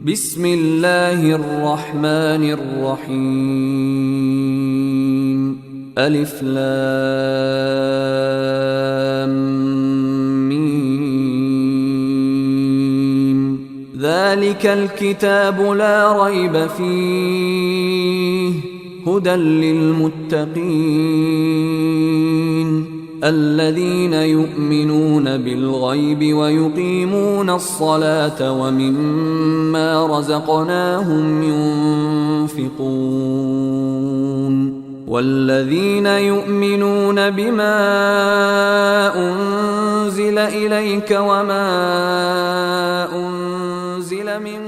بسم الله الرحمن الرحيم ألف لام ميم ذلك الكتاب لا ريب فيه هدى للمتقين الذين يؤمنون بالغيب ويقيمون الصلاة ومما رزقناهم ينفقون والذين يؤمنون بما أنزل إليك وما أنزل من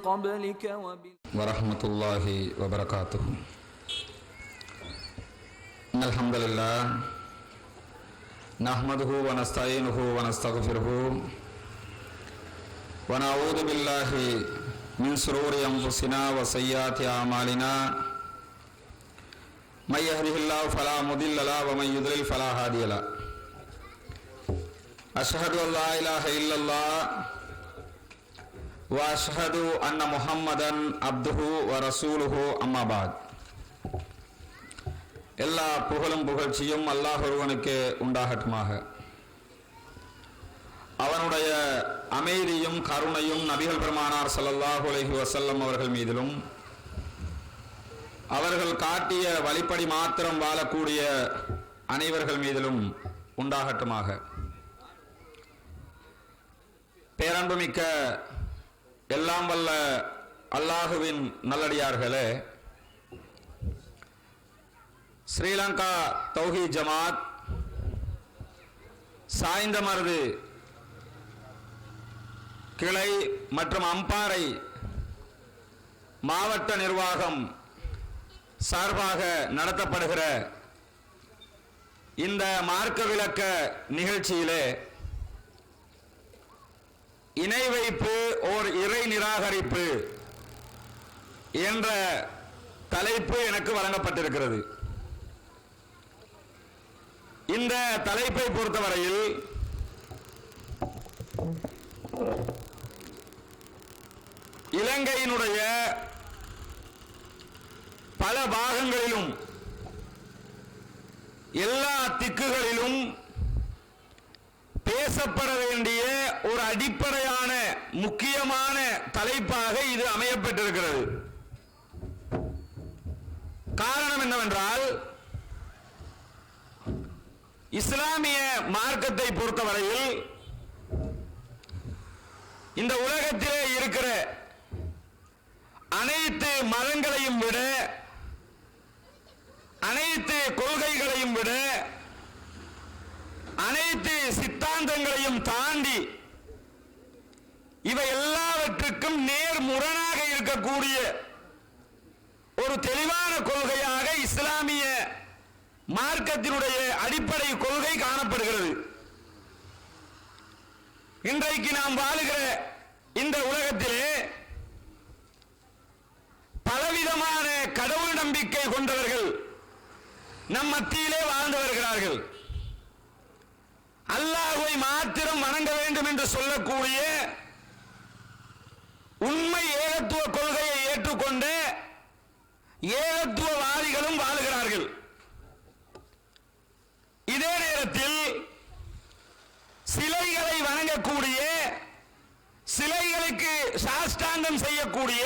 قبلك ورحمة الله وبركاته. الحمد لله نحمده ونستعينه ونستغفره ونعوذ بالله من شرور أنفسنا وسيئات أعمالنا من يهده الله فلا مضل له ومن يضلل فلا هادي له أشهد أن لا إله إلا الله وأشهد أن محمدا عبده ورسوله أما بعد. எல்லா புகழும் புகழ்ச்சியும் அல்லாஹ் ஒருவனுக்கு உண்டாகட்டுமாக. அவனுடைய அமைதியும் கருணையும் நபிகள் பெருமானார் ஸல்லல்லாஹு அலைஹி வஸல்லம் அவர்கள் மீதிலும் அவர்கள் காட்டிய வழிப்படி மாத்திரம் வாழக்கூடிய அனைவர்கள் மீதிலும் உண்டாகட்டுமாக. பேரன்புமிக்க எல்லாம் வல்ல அல்லாஹுவின் நல்லடியார்களே, ஸ்ரீலங்கா தௌஹீத் ஜமாத் சாய்ந்தமருது கிளை மற்றும் அம்பாறை மாவட்ட நிர்வாகம் சார்பாக நடத்தப்படுகிற இந்த மார்க்க விளக்க நிகழ்ச்சியிலே இணை வைப்பு ஓர் இறை நிராகரிப்பு என்ற தலைப்பு எனக்கு வழங்கப்பட்டிருக்கிறது. இந்த தலைப்பை பொறுத்தவரையில் இலங்கையினுடைய பல பாகங்களிலும் எல்லா திக்குகளிலும் பேசப்பட வேண்டிய ஒரு அடிப்படையான முக்கியமான தலைப்பாக இது அமையப்பட்டிருக்கிறது. காரணம் என்னவென்றால், இஸ்லாமிய மார்க்கத்தை பொறுத்தவரையில் இந்த உலகத்திலே இருக்கிற அனைத்து மதங்களையும் விட, அனைத்து கொள்கைகளையும் விட, அனைத்து சித்தாந்தங்களையும் தாண்டி இவை எல்லாவற்றுக்கும் நேர்முரணாக இருக்கக்கூடிய ஒரு தெளிவான கொள்கையாக இஸ்லாமிய மார்க்கத்தினுடைய அடிப்படை கொள்கை காணப்படுகிறது. இன்றைக்கு நாம் வாழுகிற இந்த உலகத்திலே பலவிதமான கடவுள் நம்பிக்கை கொண்டவர்கள் நம் மத்தியிலே வாழ்ந்து வருகிறார்கள். அல்லாஹ்வை மாத்திரம் வணங்க வேண்டும் என்று சொல்லக்கூடிய உண்மை ஏகத்துவ கொள்கையை ஏற்றுக்கொண்டு ஏகத்துவவாதிகளும் வாழுகிறார்கள். இதே நேரத்தில் சிலைகளை வணங்கக்கூடிய, சிலைகளுக்கு சாஷ்டாங்கம் செய்யக்கூடிய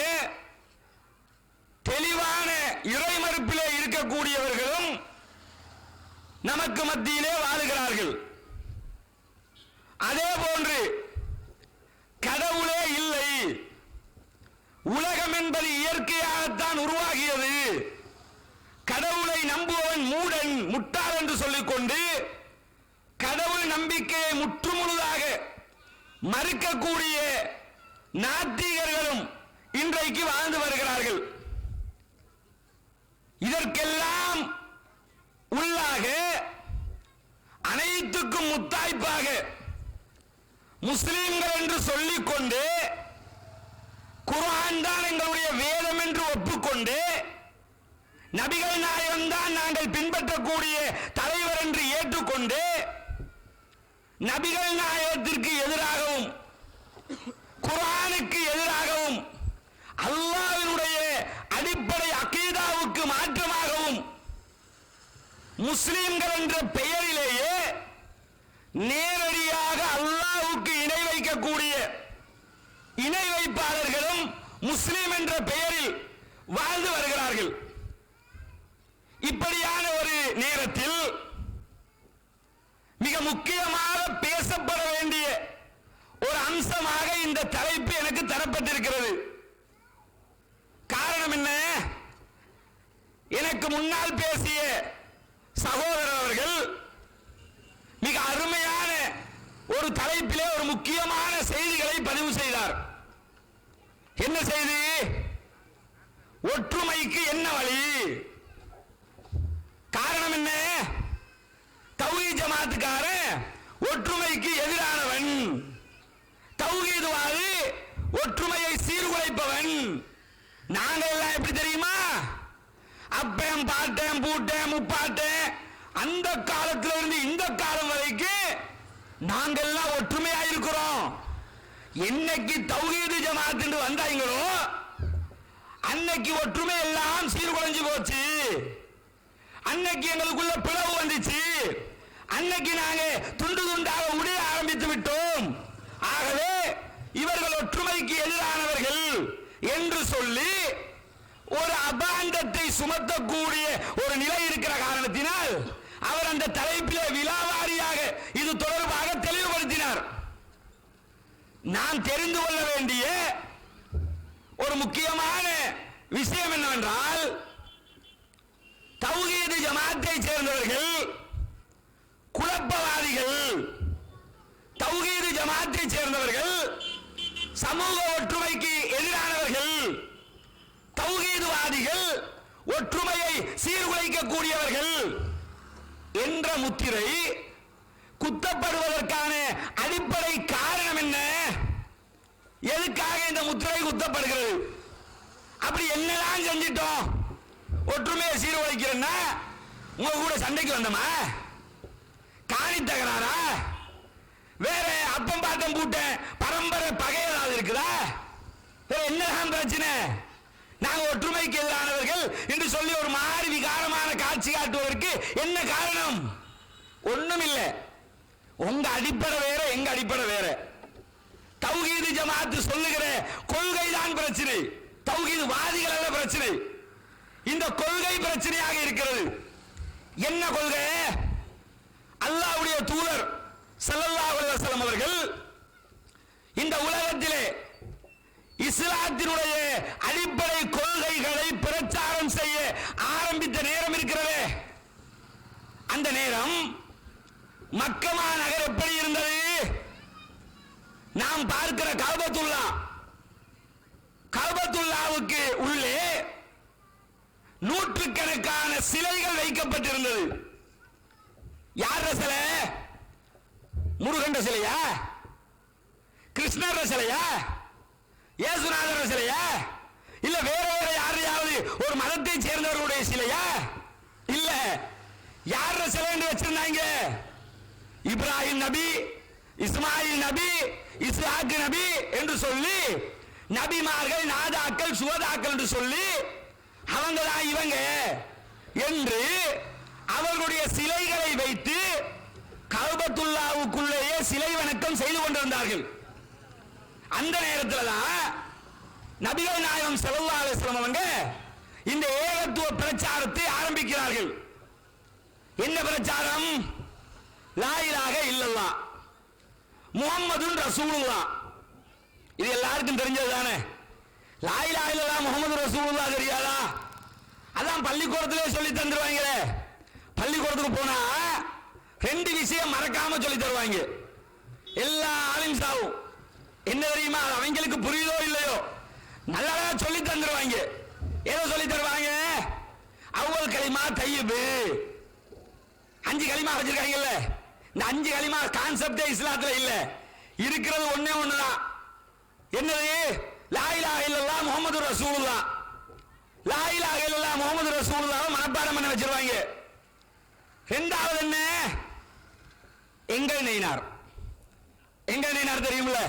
தெளிவான இறை மறுப்பிலே இருக்கக்கூடியவர்களும் நமக்கு மத்தியிலே வாழுகிறார்கள். அதே போன்று கடவுளே இல்லை, உலகம் என்பது இயற்கையாகத்தான் உருவாகியது, கடவுளை நம்புவன் மூடன் முட்டாள் என்று சொல்லிக்கொண்டு கடவுள் நம்பிக்கையை முற்றுமுழுதாக மறுக்கக்கூடிய நாத்திகர்களும் இன்றைக்கு வாழ்ந்து வருகிறார்கள். இதற்கெல்லாம் உள்ளாக அனைத்துக்கும் முத்தாய்ப்பாக முஸ்லிம்கள் என்று சொல்லிக்கொண்டு குர்ஆன் தான் எங்களுடைய வேதம் என்று ஒப்புக்கொண்டு நபிகள் நாயகம் தான் நாங்கள் பின்பற்றக்கூடிய தலைவர் என்று ஏற்றுக்கொண்டு நபிகள் நாயகத்திற்கு எதிராகவும் குர்ஆனுக்கு எதிராகவும் முஸ்லிம்கள் என்ற பெயரிலேயே நேரடியாக அல்லாஹ்வுக்கு இணை வைக்கக்கூடிய இணை வைப்பாளர்களும் முஸ்லிம் என்ற பெயரில் வாழ்ந்து வருகிறார்கள். இப்படியான ஒரு நேரத்தில் மிக முக்கியமாக பேசப்பட வேண்டிய ஒரு அம்சமாக இந்த தலைப்பு எனக்கு தரப்பட்டிருக்கிறது. காரணம் என்ன? எனக்கு முன்னால் பேசிய சகோதரர் அவர்கள் மிக அருமையான ஒரு தலைப்பிலே ஒரு முக்கியமான செய்திகளை பதிவு செய்தார். என்ன செய்தி? ஒற்றுமைக்கு என்ன வழி? காரணம் என்ன? தௌஹீத் ஜமாத்துக்காரன் ஒற்றுமைக்கு எதிரானவன், தௌஹீத்வாதி ஒற்றுமையை சீர்குலைப்பவன். நாங்கள் எல்லாம் எப்படி தெரியுமா? அப்பேன் பாட்டேன் பூட்டேன் முப்பாட்டேன் அந்த காலத்துல இருந்து இந்த காலம் வரைக்கும் நாங்கள் எல்லாம் ஒற்றுமையா இருக்கிறோம். என்னைக்கு தௌஹீத் ஜமாத் வந்தாங்களோ அன்னைக்கு ஒற்றுமை எல்லாம் சீர்குலைஞ்சு போச்சு. அன்னைக்கு எங்களுக்குள்ள பிளவு வந்துச்சு. அன்னைக்கு நாங்க துண்டு துண்டாக உடைய ஆரம்பித்து விட்டோம். ஆகவே இவர்கள் ஒற்றுமைக்கு எதிரானவர்கள் என்று சொல்லி ஒரு அபாண்டத்தை சுமத்தக்கூடிய ஒரு நிலை இருக்கிற காரணத்தினால் அவர் அந்த தலைப்பிலே விலாவாரியாக இது தொடர்பாக தெளிவுபடுத்தினார். நாம் தெரிந்து கொள்ள வேண்டிய ஒரு முக்கியமான விஷயம் என்னவென்றால், தௌஹீத் ஜமாத்தை சேர்ந்தவர்கள் குழப்பவாதிகள். தௌஹீத் ஜமாத்தை சேர்ந்தவர்கள் சமூக ஒற்றுமைக்கு எதிரானவர்கள். தௌஹீத்வாதிகள் ஒற்றுமையை சீர்குலைக்கக்கூடியவர்கள் என்ற முத்திரை குத்தப்படுவதற்கான அடிப்படை காரணம் என்ன? எதுக்காக இந்த முத்திரை குத்தப்படுகிறது? அப்படி என்னதான் செஞ்சிட்டோம் ஒற்றுமையை சீர்குலைக்கிறேன்னா? உங்க கூட சண்டைக்கு வந்தோமா? காணி தகராறா? வேற அப்பம் பாட்டம் பூட்ட பரம்பரை பகை ஏதாவது இருக்குதா? வேற என்னதான் பிரச்சனை? நாங்க ஒற்றுமைக்கு எதிரானவர்கள் என்று சொல்லி ஒரு மாறி விகாரமான காட்சி காட்டுவதற்கு என்ன காரணம்? ஒண்ணும் இல்லை. உங்க அடிப்படை வேற, எங்க அடிப்படை வேற. தௌஹீத் ஜமாத் சொல்லுகிற கொள்கை தான் பிரச்சனை. தௌஹீத் வாதிகள் அல்ல பிரச்சனை. இந்த கொள்கை பிரச்சனையாக இருக்கிறது. என்ன கொள்கை? அல்லாஹ்வுடைய தூதர் ஸல்லல்லாஹு அலைஹி வஸல்லம் அவர்கள் இந்த உலகத்திலே இஸ்லாத்தினுடைய அடிப்படை கொள்கைகளை பிரச்சாரம் செய்ய ஆரம்பித்த நேரம் இருக்கிறதே, அந்த நேரம் மக்கமா நகர் எப்படி இருந்தது? நாம் பார்க்கிற கஅபத்துல்லாவுக்கு உள்ளே நூற்றுக்கணக்கான சிலைகள் வைக்கப்பட்டிருந்தது. யார் சிலை? முருகன் சிலையா? கிருஷ்ணர் சிலையா? இயேசுநாதர் சிலையா? இல்ல வேற வேற யாரையாவது ஒரு மதத்தை சேர்ந்தவர்களுடைய சிலையா? இல்ல. யார் சிலை வச்சிருந்தாங்க? இப்ராஹிம் நபி, இஸ்மாயில் நபி, இஸ்ஹாக் நபி என்று சொல்லி நபிமார்கள், நாதாக்கள், சுவதாக்கள் என்று சொல்லி அவங்க தான் இவங்க என்று அவர்களுடைய சிலைகளை வைத்து கஅபத்துல்லாவுக்குள்ளேயே சிலை வணக்கம் செய்து கொண்டிருந்தார்கள். அந்த நேரத்தில் தான் நபிகள் நாயகம் ஸல்லல்லாஹு அலைஹி வஸல்லம் அவங்க இந்த ஏகத்துவ பிரச்சாரத்தை ஆரம்பிக்கிறார்கள். என்ன பிரச்சாரம்? லா இலாஹ இல்லல்லாஹ் முஹம்மதுன் ரசூலுல்லாஹ். இது எல்லாருக்கும் தெரிஞ்சது தானே. லா இலாஹ இல்லல்லாஹ் முஹம்மது ரசூலுல்லாஹ் தெரியாதா? அதான் பள்ளிக்கூடத்திலே சொல்லி தந்துருவாங்களே. பள்ளிக்கூடத்துக்கு போனா ரெண்டு விஷயம் மறக்காம சொல்லி தருவாங்க எல்லா ஆலிம் சாவும். என்ன தெரியுமா? அவங்களுக்கு புரியுதோ இல்லையோ நல்லா சொல்லி தந்துருவாங்க. ஏதோ சொல்லி தருவாங்க. அவ்வல் கலிமா தையிபு, 5 கலிமா வச்சிருக்காங்கல்ல. இந்த 5 கலிமா கான்செப்டே இஸ்லாத்துல இல்ல. இருக்கிறது ஒண்ணே ஒண்ணுதான். என்னது? லா இலாஹ இல்லல்லாஹ் முஹம்மது ரசூலுல்லாஹ். லா இலாஹ இல்லல்லாஹ் முஹம்மது ரசூலுல்லாஹ் மனப்பாடம் பண்ண வச்சிருவாங்க. இரண்டாவது என்ன? எங்கள் நெய்னார். எங்கள் நெய்னார் தெரியுமில்ல?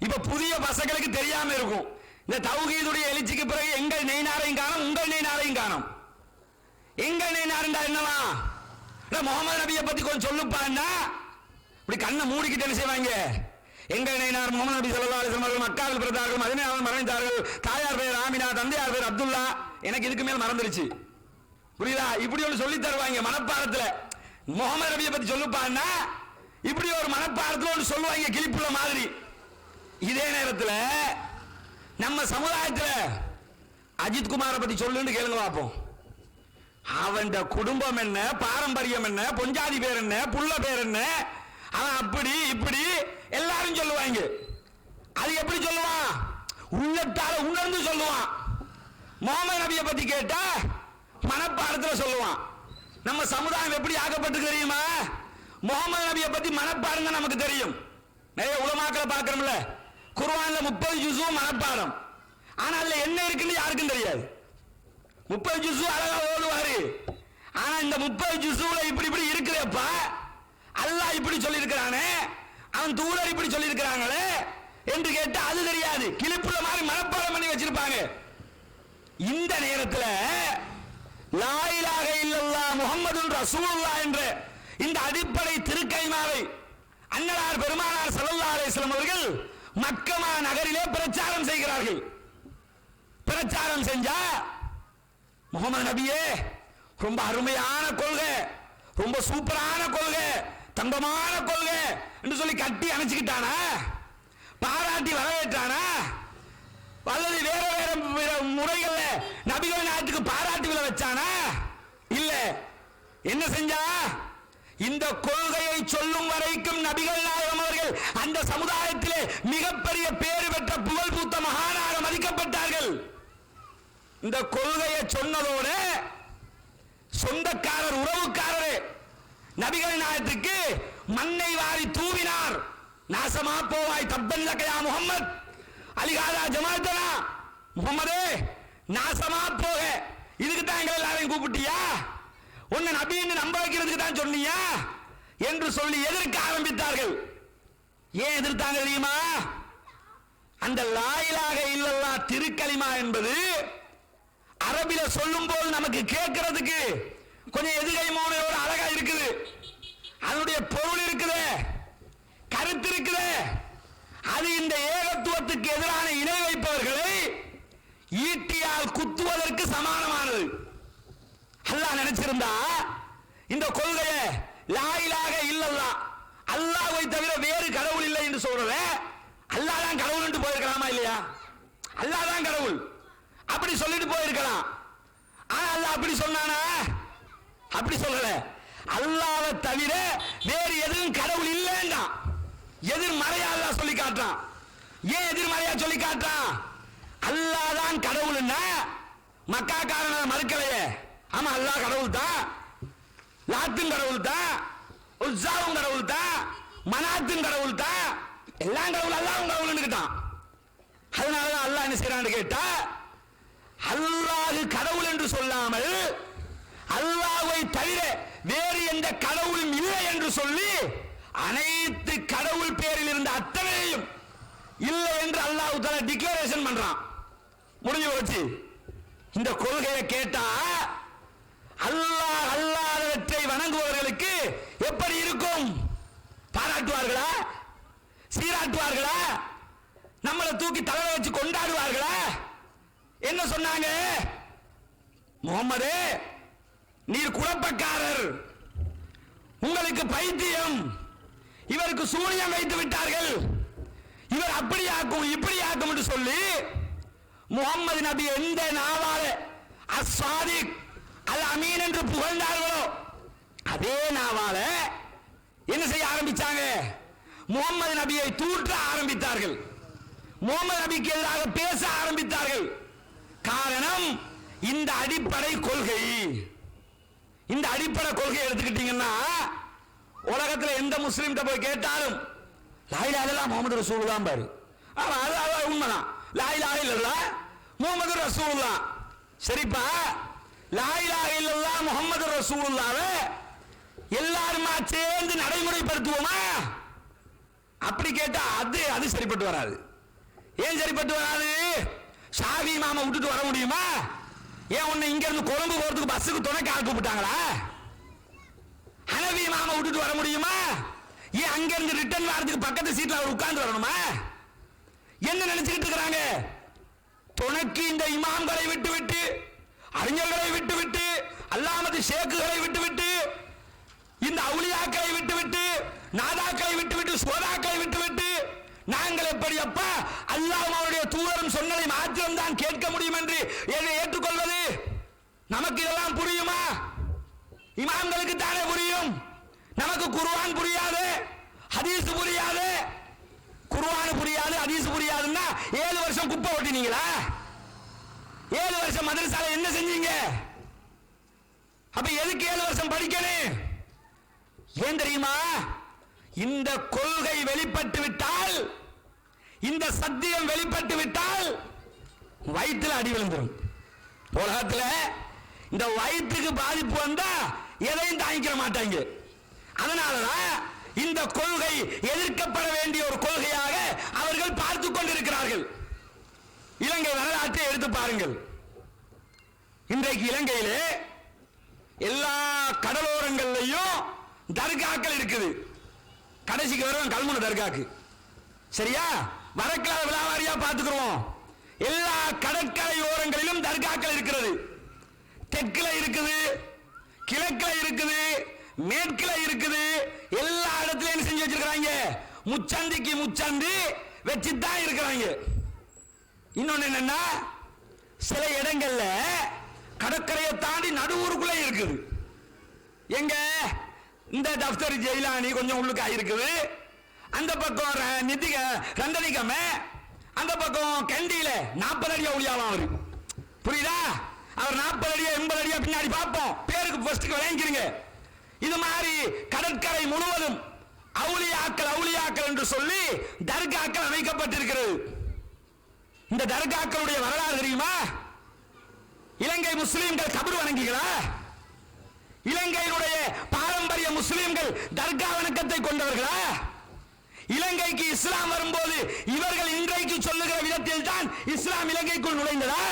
இப்ப புதிய பசங்களுக்கு தெரியாம இருக்கும். இந்த தௌஹீதுடைய எழுச்சிக்கு பிறகு எங்கள் நெய்னாரையும் காணும், உங்கள் நெய்னாரையும் காணும். எங்கள் நெய்னார் என்னவா? முகமது நபியை பத்தி கொஞ்சம் சொல்லுப்பான்னா இப்படி கண்ணை மூடிக்கிட்டு என்ன செய்வாங்க? எங்கள் இணையினார் முகமது நபி ஸல்லல்லாஹு அலைஹி வஸல்லம் அவர்கள் மக்காவில் பிறந்தார்கள், மதீனாவில் மரணித்தார்கள், தாயார் பேர் ஆமினா, தந்தையார் பேர் அப்துல்லா, எனக்கு இதுக்கு மேல் மறந்துருச்சு. புரியுதா? இப்படி ஒன்று சொல்லி தருவாங்க மனப்பாடத்துல. முகமது நபியை பத்தி சொல்லுப்பான்னா இப்படி ஒரு மனப்பாடத்துல ஒன்று சொல்லுவாங்க கிளிப்புள்ள மாதிரி. இதே நேரத்தில் நம்ம சமுதாயத்தில் அஜித் குமாரை பத்தி சொல்லுன்னு கேளுங்க பார்ப்போம். அவன் குடும்பம் என்ன, பாரம்பரியம் என்ன, பொஞ்சாதி பேர் என்ன, புள்ள பேர் என்ன, அவன் அப்படி இப்படி எல்லாரும் சொல்லுவாங்க. அது எப்படி சொல்லுவான்? உள்ளத்தால உணர்ந்து சொல்லுவான். முகமது நபியை பத்தி கேட்டா மனப்பாடத்தில் சொல்லுவான். நம்ம சமுதாயம் எப்படி ஆக்கப்பட்டு தெரியுமா? முகமது நபியை பத்தி மனப்பாடம் தான் நமக்கு தெரியும். நிறைய உலமாக்களை பார்க்கிறோம்ல, குர்ஆன்ல 30 ஜுஸு மனப்பாடம். ஆனா அதுல என்ன இருக்குன்னு யாருக்கும் தெரியாது. 30 ஜுஸு அழகா ஓடுவாரு. ஆனா இந்த 30 ஜுஸுல இப்படி இப்படி இருக்குதேப்பா, அல்லாஹ் இப்படி சொல்லி இருக்கிறானே, அவன் தூதர் இப்படி சொல்லி இருக்கிறாங்களே என்று கேட்டா அது தெரியாது. கிளிப்புள்ள மாதிரி மனப்பாடம் பண்ணி வச்சிருப்பாங்க. இந்த நேரத்தில் லா இலாஹ இல்லல்லாஹ் முஹம்மதுர் ரசூலுல்லாஹ் என்ற இந்த அடிப்படை திருக்கலிமாவை அன்னலார் பெருமானார் ஸல்லல்லாஹு அலைஹி வஸல்லம் அவர்கள் மக்கமா நகரிலே பிரச்சாரம் செய்கிறார்கள். பிரச்சாரம் செஞ்சா முகமது நபியே ரொம்ப அருமையான கொள்கை, ரொம்ப சூப்பரான கொள்கை, தங்கமான கொள்கை என்று சொல்லி கட்டி அணைச்சுக்கிட்டானா? பாராட்டி வரவேற்றானா? அல்லது வேற வேற முறைகள்ல நபிகள் நாட்டுக்கு பாராட்டு விழா வச்சானா? இல்ல. என்ன செஞ்சா? இந்த கொள்கையை சொல்லும் வரைக்கும் நபிகள் நாயகம் அவர்கள் அந்த சமுதாயத்திலே மிகப்பெரிய பேறு பெற்ற புகழ் பூத்த மகானாக மதிக்கப்பட்டார்கள். இந்த கொள்கையை சொன்னதோடு சொந்தக்காரர் உறவுக்காரர் நபிகள் நாயகத்துக்கு மண்ணை வாரி தூவினார். நாசமா போவாய், தப்பன் லக்கயா முஹம்மத், அலிகாதா ஜமாத்தனா, முகமதே நாசமா போக, இதுக்கு தான் எங்களை எல்லாரையும் கூப்பிட்டியா? உன்னை நபின்னு நம்ப வைக்கிறதுக்கு தான் சொன்னியா என்று சொல்லி எதிர்க்க ஆரம்பித்தார்கள். ஏன் எதிர்த்தாங்க தெரியுமா? அந்த லா இலாஹ இல்லல்லாஹ் திருக்கலிமா என்பது அரபில சொல்லும் போது நமக்கு கேட்கிறதுக்கு கொஞ்சம் எதுகை மோனையோட அழகா இருக்குது. அதனுடைய பொருள் இருக்குது, கருத்து இருக்குது. அது இந்த ஏகத்துவத்துக்கு எதிரான இணை வைப்பவர்களை ஈட்டியால் குத்துவதற்கு சமானமானது. அல்லாஹ் நினைச்சிருந்தா இந்த கொள்கையை லா இலாஹ இல்லல்லாஹ் அல்லாஹ்வை தவிர வேறு கடவுள் இல்லை என்று சொல்றத அல்லாஹ் தான் கடவுள் என்று போயிருக்கலாமா இல்லையா? அல்லாஹ் தான் கடவுள் அப்படி சொல்லிட்டு போயிருக்கலாம். ஆனா அல்லாஹ் அப்படி சொன்னானா? அப்படி சொல்லல. அல்லாஹ்வை தவிர வேறு எதுவும் கடவுள் இல்லைன்னா எதிர்மறையா அல்லாஹ் சொல்லி காட்டுறான். ஏன் எதிர்மறையா சொல்லி காட்டுறான்? அல்லாஹ் தான் கடவுள்னா மக்காக்காரன மறுக்கலையே. ஆமா, அல்லாஹ் கடவுள் தான், லாத்தும் கடவுள் தான், உஸ்ஸாவும் கடவுள் தான், மனாத்தும் கடவுள் தான், எல்லாம் கடவுள், அல்லாஹ்வும் கடவுள்னு கேட்டான். அதனாலதான் அல்லாஹ் என்ன செய்யறான்னு கேட்டா, அல்லாஹ் கடவுள் என்று சொல்லாமல் அல்லாஹ்வை தவிர வேறு எந்த கடவுளும் இல்லை என்று சொல்லி அனைத்து கடவுள் பேரில் இருந்த அத்தனையும் இல்லை என்று அல்லாஹ் தஆலா டிக்ளரேஷன் பண்றான். முடிஞ்சு போச்சு. இந்த கொள்கையை கேட்டா அல்லாஹ் அல்லாதவற்றை வணங்குபவர்களுக்கு எப்படி இருக்கும்? பாராட்டுவார்களா? சீராட்டுவார்களா? நம்மளை தூக்கி தலை வச்சு கொண்டாடுவார்களா? என்ன சொன்னாங்க? முகமதே நீர் குழப்பக்காரர், உங்களுக்கு பைத்தியம், இவருக்கு சூனியம் வைத்து விட்டார்கள், இவர் அப்படி ஆக்கும் இப்படி ஆக்கும் என்று சொல்லி முகமது நபி எந்த நாவால அஸ்ஸாதிக் அல் அமீன் என்று புகழ்ந்தார்களோ அதே நாவால என்ன செய்ய ஆரம்பிச்சாங்க? முகமது நபியை தூற்ற ஆரம்பித்தார்கள். முகமது நபிக்கு எதிராக பேச ஆரம்பித்தார்கள். காரணம் இந்த அடிப்படை கொள்கை. இந்த அடிப்படை கொள்கை எடுத்துக்கிட்டீங்கன்னா உலகத்தில் எந்த முஸ்லீம் போய் கேட்டாலும் லா இலாஹ இல்லல்லாஹ் முஹம்மது ரசூலுல்லாஹ் பாரு, அது உண்மைதான். லா இலாஹ இல்லல்லாஹ் முஹம்மது ரசூலுல்லாஹ். சரிப்பா, லா இலாஹ இல்லல்லாஹ் முஹம்மது ரசூலுல்லாஹ்வை எல்லாருமா சேர்ந்து நடைமுறைப்படுத்துவோமா? அப்படி கேட்டா அது சரிப்பட்டு வராது. ஏன் சரிப்பட்டு வராது? ஷாஃபி மாமா விட்டுட்டு வர முடியுமா? ஏன் உன்னை இங்க இருந்து கொழும்பு போறதுக்கு பஸ்ஸுக்கு துணைக்கு ஆள் கூப்பிட்டாங்களா? தொழுவி இமாம விட்டுட்டு வர முடியுமா? ஏன் அங்க இருந்து ரிட்டர்ன் வரதுக்கு பக்கத்து சீட்ல அவர் உட்கார்ந்து வரணுமா? என்ன நினைச்சுக்கிட்டு இருக்கிறாங்க? துணைக்கு இந்த இமாம்களை விட்டுவிட்டு, அறிஞர்களை விட்டுவிட்டு, அல்லாமது ஷேக்குகளை விட்டுவிட்டு, இந்த அவுலியாக்களை விட்டுவிட்டு, நாதாக்களை விட்டுவிட்டு, சோதாக்களை விட்டுவிட்டு, நாங்கள் எப்படி அப்பா அல்லாஹ் அவருடைய தூதரும் சொன்னதை மாத்திரம் தான் கேட்க முடியும் என்று என்னை ஏற்றுக்கொள்வது? நமக்கு இதெல்லாம் புரியுமா? இமாம்களுக்கு தானே புரியும். நமக்கு குர்ஆன் புரியாது, ஹதீஸ் புரியாது. குர்ஆன் புரியாது, ஹதீஸ் புரியாதுன்னா 7 வருஷம் குப்பை ஓட்டினீங்களா? 7 வருஷம் மதரசால என்ன செஞ்சீங்க? அப்ப எதுக்கு 7 வருஷம் படிக்கணும்? ஏன் தெரியுமா? இந்த கொள்கை வெளிப்பட்டு விட்டால், இந்த சத்தியம் வெளிப்பட்டு விட்டால் வயிற்றுல அடி விழுந்துரும். உலகத்துல இந்த வயிற்றுக்கு பாதிப்பு வந்தா எதையும் தாங்கிக்க மாட்டாங்க. அதனாலதான் இந்த கொள்கை எதிர்க்கப்பட வேண்டிய ஒரு கொள்கையாக அவர்கள் பார்த்துக் கொண்டிருக்கிறார்கள். இலங்கை வரலாற்றை எடுத்து பாருங்கள். இன்றைக்கு இலங்கையிலே எல்லா கடலோரங்கள்லையும் தர்காக்கள் இருக்குது. கடைசிக்கு வருவோம் கல்முனை தர்காக்கு. சரியா? வரக்கால விழாவாரியா பார்த்துக்கிறோம். எல்லா கடற்கரை ஓரங்களிலும் தர்காக்கள் இருக்கிறது. தெற்குல இருக்குது, கிழக்குல இருக்குது, மேற்குல இருக்குது. எல்லா இடத்துலயும் என்ன செஞ்சு வச்சிருக்காங்க? முச்சந்திக்கு முச்சந்தி வச்சுதான் இருக்கிறாங்க. இன்னொன்னு என்னன்னா, சில இடங்கள்ல கடற்கரையை தாண்டி நடுவூருக்குள்ள இருக்குது. எங்க இந்த தப்தர் ஜெயிலானி கொஞ்சம் உள்ளுக்கு இருக்குது. அந்த பக்கம் ரந்தனிகம, அந்த பக்கம் கண்டியில 40 அடி அவுளியாவாம் அவரு. புரியுதா? அவர் 40 அடியா 80 அடியா பின்னாடி பார்ப்போம். பேருக்கு ஃபர்ஸ்ட்க்கு விளங்கிக்கிறீங்க. இது மாதிரி கடற்கரை முழுவதும் அவுளியாக்கள் அவுளியாக்கள் என்று சொல்லி தர்காக்கள் அமைக்கப்பட்டிருக்கிறது. இந்த தர்காக்களுடைய வரலாறு தெரியுமா? இலங்கை முஸ்லிம்கள் கபர் வணங்கிகளா? இலங்கையினுடைய பாரம்பரிய முஸ்லிம்கள் தர்கா வணக்கத்தை கொண்டவர்களா? இலங்கைக்கு இஸ்லாம் வரும்போது இவர்கள் இன்றைக்கு சொல்லுகிற விதத்தில் தான் இஸ்லாம் இலங்கைக்குள் நுழைந்ததா?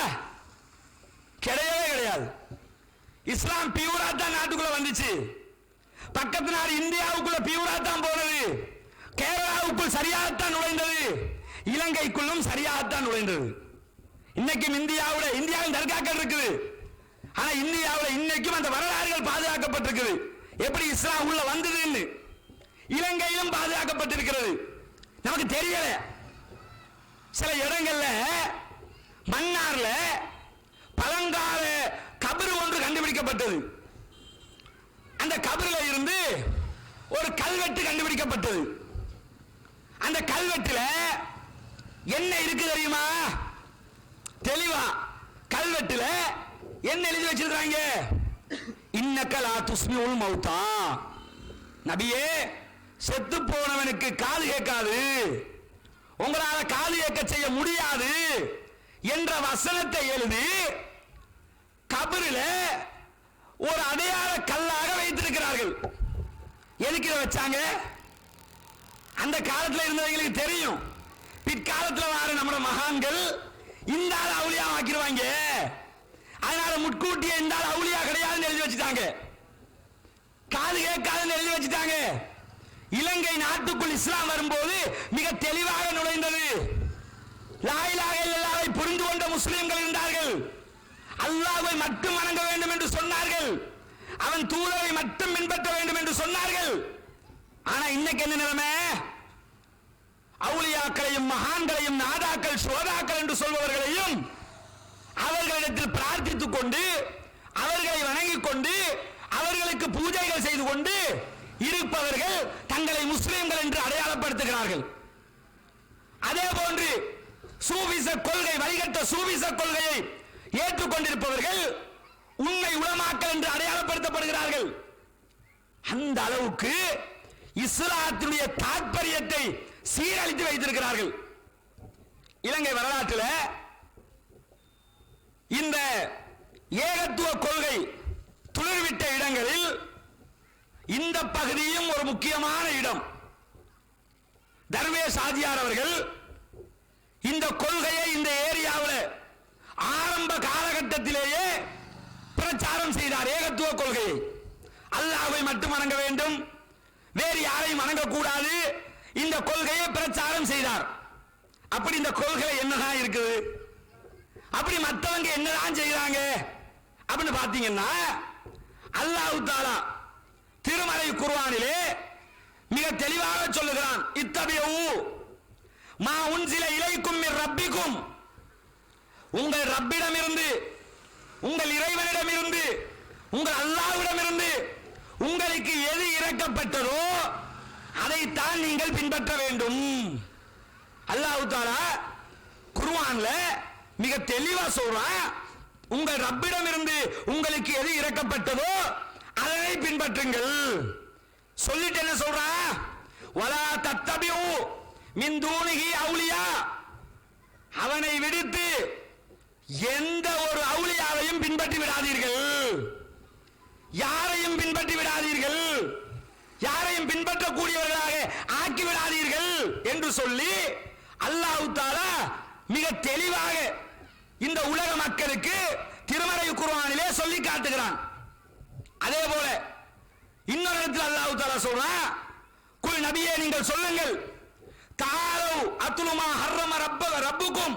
கிடையவே கிடையாது. இஸ்லாம் பியூரா தான் நாட்டுக்குள்ள வந்துச்சு. பக்கத்து நாடு இந்தியாவுக்குள்ள பியூரா தான் போனது. கேரளாவுக்குள் சரியாகத்தான் நுழைந்தது. இலங்கைக்குள்ளும் சரியாகத்தான் நுழைந்தது. இன்னைக்கும் இந்தியாவில் தர்காக்கள் இருக்குது. ஆனா இந்தியாவில் இன்னைக்கும் அந்த வரலாறுகள் பாதுகாக்கப்பட்டிருக்குது. எப்படி இஸ்லாம் உள்ள வந்ததுன்னு இலங்கையிலும் பாதுகாக்கப்பட்டிருக்கிறது. நமக்கு தெரியல. சில இடங்கள்ல மன்னார்ல பழங்கால கபர் ஒன்று கண்டுபிடிக்கப்பட்டது. அந்த கபரில் இருந்து ஒரு கல்வெட்டு கண்டுபிடிக்கப்பட்டது. அந்த கல்வெட்டுல என்ன இருக்கு தெரியுமா? தெளிவா கல்வெட்டுல என்ன எழுதி வச்சிருக்காங்க? இன்னக்கலா துஸ்மிஉல் மௌதா, நபியே செத்து போனவனுக்கு காது கேட்காது, உங்களால காது கேட்க செய்ய முடியாது என்ற வசனத்தை எழுதி கபரில் ஒரு அடையாள கல்லாக வைத்திருக்கிறார்கள். எதுக்கு இதை வச்சாங்க? அந்த காலத்தில் இருந்தவங்களுக்கு தெரியும், பிற்காலத்தில் வர நம்ம மகான்கள் இந்த ஆள் அவுளியா ஆக்கிடுவாங்க, அதனால முட்கூட்டிய இந்த ஆள் அவுளியா கிடையாதுன்னு எழுதி வச்சுட்டாங்க. காது கேட்காதுன்னு எழுதி வச்சுட்டாங்க. இலங்கை நாட்டுக்குள் இஸ்லாம் வரும்போது மிக தெளிவாக நுழைந்தது. லா இலாஹ இல்லல்லாஹை புரிந்து கொண்ட முஸ்லிம்கள் இருந்தார்கள். அல்லாஹ்வை மட்டும் வணங்க வேண்டும் என்று சொன்னார்கள். அவன் தூதரை மட்டும் பின்பற்ற வேண்டும் என்று சொன்னார்கள். ஆனா இன்னைக்கு என்ன நிலைமை? அவுலியாக்களையும் மகான்களையும் நாதாக்கள் சோதாக்கள் என்று சொல்பவர்களையும் அவர்களிடத்தில் பிரார்த்தித்துக் கொண்டு அவர்களை வணங்கிக் கொண்டு அவர்களுக்கு பூஜைகள் செய்து கொண்டு இருப்பவர்கள் தங்களை முஸ்லிம்கள் என்று அடையாளப்படுத்துகிறார்கள். அதே போன்று சூபிச கொள்கை, வழிகட்ட சூபிச கொள்கையை ஏற்றுக்கொண்டிருப்பவர்கள் உண்மை உலமாக்கள் என்று அடையாளப்படுத்தப்படுகிறார்கள். அந்த அளவுக்கு இஸ்லாத்தினுடைய தாற்பயத்தை சீரழித்து வைத்திருக்கிறார்கள். இலங்கை வரலாற்றில் இந்த ஏகத்துவ கொள்கை துளிர்விட்ட இடங்களில் இந்த பகுதியும் ஒரு முக்கியமான இடம். தர்வேஷ் ஆதியார் அவர்கள் இந்த கொள்கையை இந்த ஏரியாவில் ஆரம்ப காலகட்டத்திலேயே பிரச்சாரம் செய்தார். ஏகத்துவ கொள்கையை அல்லாஹ்வை மட்டும் வணங்க வேண்டும், வேறு யாரையும் வணங்கக்கூடாது. இந்த கொள்கையை பிரச்சாரம் செய்தார். அப்படி இந்த கொள்கை என்னதான் இருக்குது, அப்படி மற்றவங்க என்னதான் செய்யறாங்க அப்படின்னு பாத்தீங்கன்னா, அல்லாஹ் தஆலா திருமறை குர்ஆனிலே மிக தெளிவாக சொல்லுகிறான். இத்தபியூ மா உன்சில இலைக்கும் மிர் ரப்பிக்கும், உங்கள் ரப்பிடமிருந்து, உங்கள் இறைவனிடமிருந்து, உங்கள் அல்லாஹ்விடமிருந்து உங்களுக்கு எது இறக்கப்பட்டதோ அதைத்தான் நீங்கள் பின்பற்ற வேண்டும். அல்லாஹ் தஆலா குர்ஆன்ல மிக தெளிவா சொல்றான், உங்கள் ரப்பிடமிருந்து உங்களுக்கு எது இறக்கப்பட்டதோ அதனை பின்பற்றுங்கள். சொல்லிட்டு என்ன சொல்றான், வலா தத்தபியூ மின் தூனிஹி அவுலியா, அவனை விடுத்து எந்த ஒரு அவுலியாவையும் பின்பற்றி விடாதீர்கள், யாரையும் பின்பற்றி விடாதீர்கள், யாரையும் பின்பற்றக்கூடியவர்களாக ஆக்கி விடாதீர்கள் என்று சொல்லி அல்லாஹ் தஆலா மிக தெளிவாக இந்த உலக மக்களுக்கு திருமறை குர்ஆனிலே சொல்லி காட்டுகிறான். அதே போல இன்னொரு இடத்தில் அல்லாஹ் தஆலா சொல்றான், குல் நபியே நீங்கள் சொல்லுங்கள், தாலு அத்லுமா ஹர்ரம ரப்புக்கும்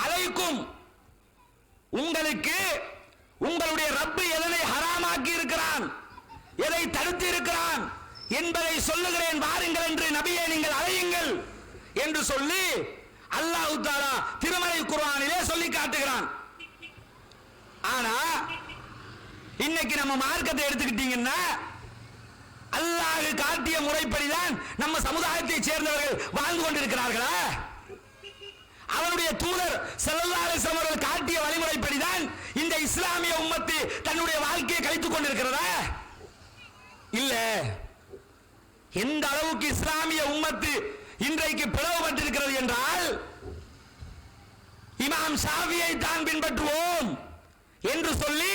அலைக்கும், உங்களுக்கு உங்களுடைய ரப்பு எதனை ஹராமாக்கி இருக்கிறான், எதை தடுத்து இருக்கிறான் என்பதை சொல்லுகிறேன் வாருங்கள் என்று நபியே நீங்கள் அழையுங்கள் என்று சொல்லி அல்லாஹ் தஆலா திருமறை குர்ஆனிலே சொல்லி காட்டுகிறான். ஆனா இன்னைக்கு நம்ம மார்க்கத்தை எடுத்துக்கிட்டீங்கன்னா, அல்லாஹ் காட்டிய முறைப்படிதான் நம்ம சமுதாயத்தை சேர்ந்தவர்கள் வாழ்ந்து கொண்டிருக்கிறார்களா? அவருடைய தூதர் ஸல்லல்லாஹு அலைஹி வஸல்லம் அவர்கள் காட்டிய வழிமுறைப்படிதான் இந்த இஸ்லாமிய உம்மத்து தன்னுடைய வாழ்க்கையை கழித்துக் கொண்டிருக்கிறதா? இல்ல. எந்த அளவுக்கு இஸ்லாமிய உம்மத்து இன்றைக்கு பிளவுபட்டிருக்கிறது என்றால், இமாம் ஷாஃபியை தான் பின்பற்றுவோம் என்று சொல்லி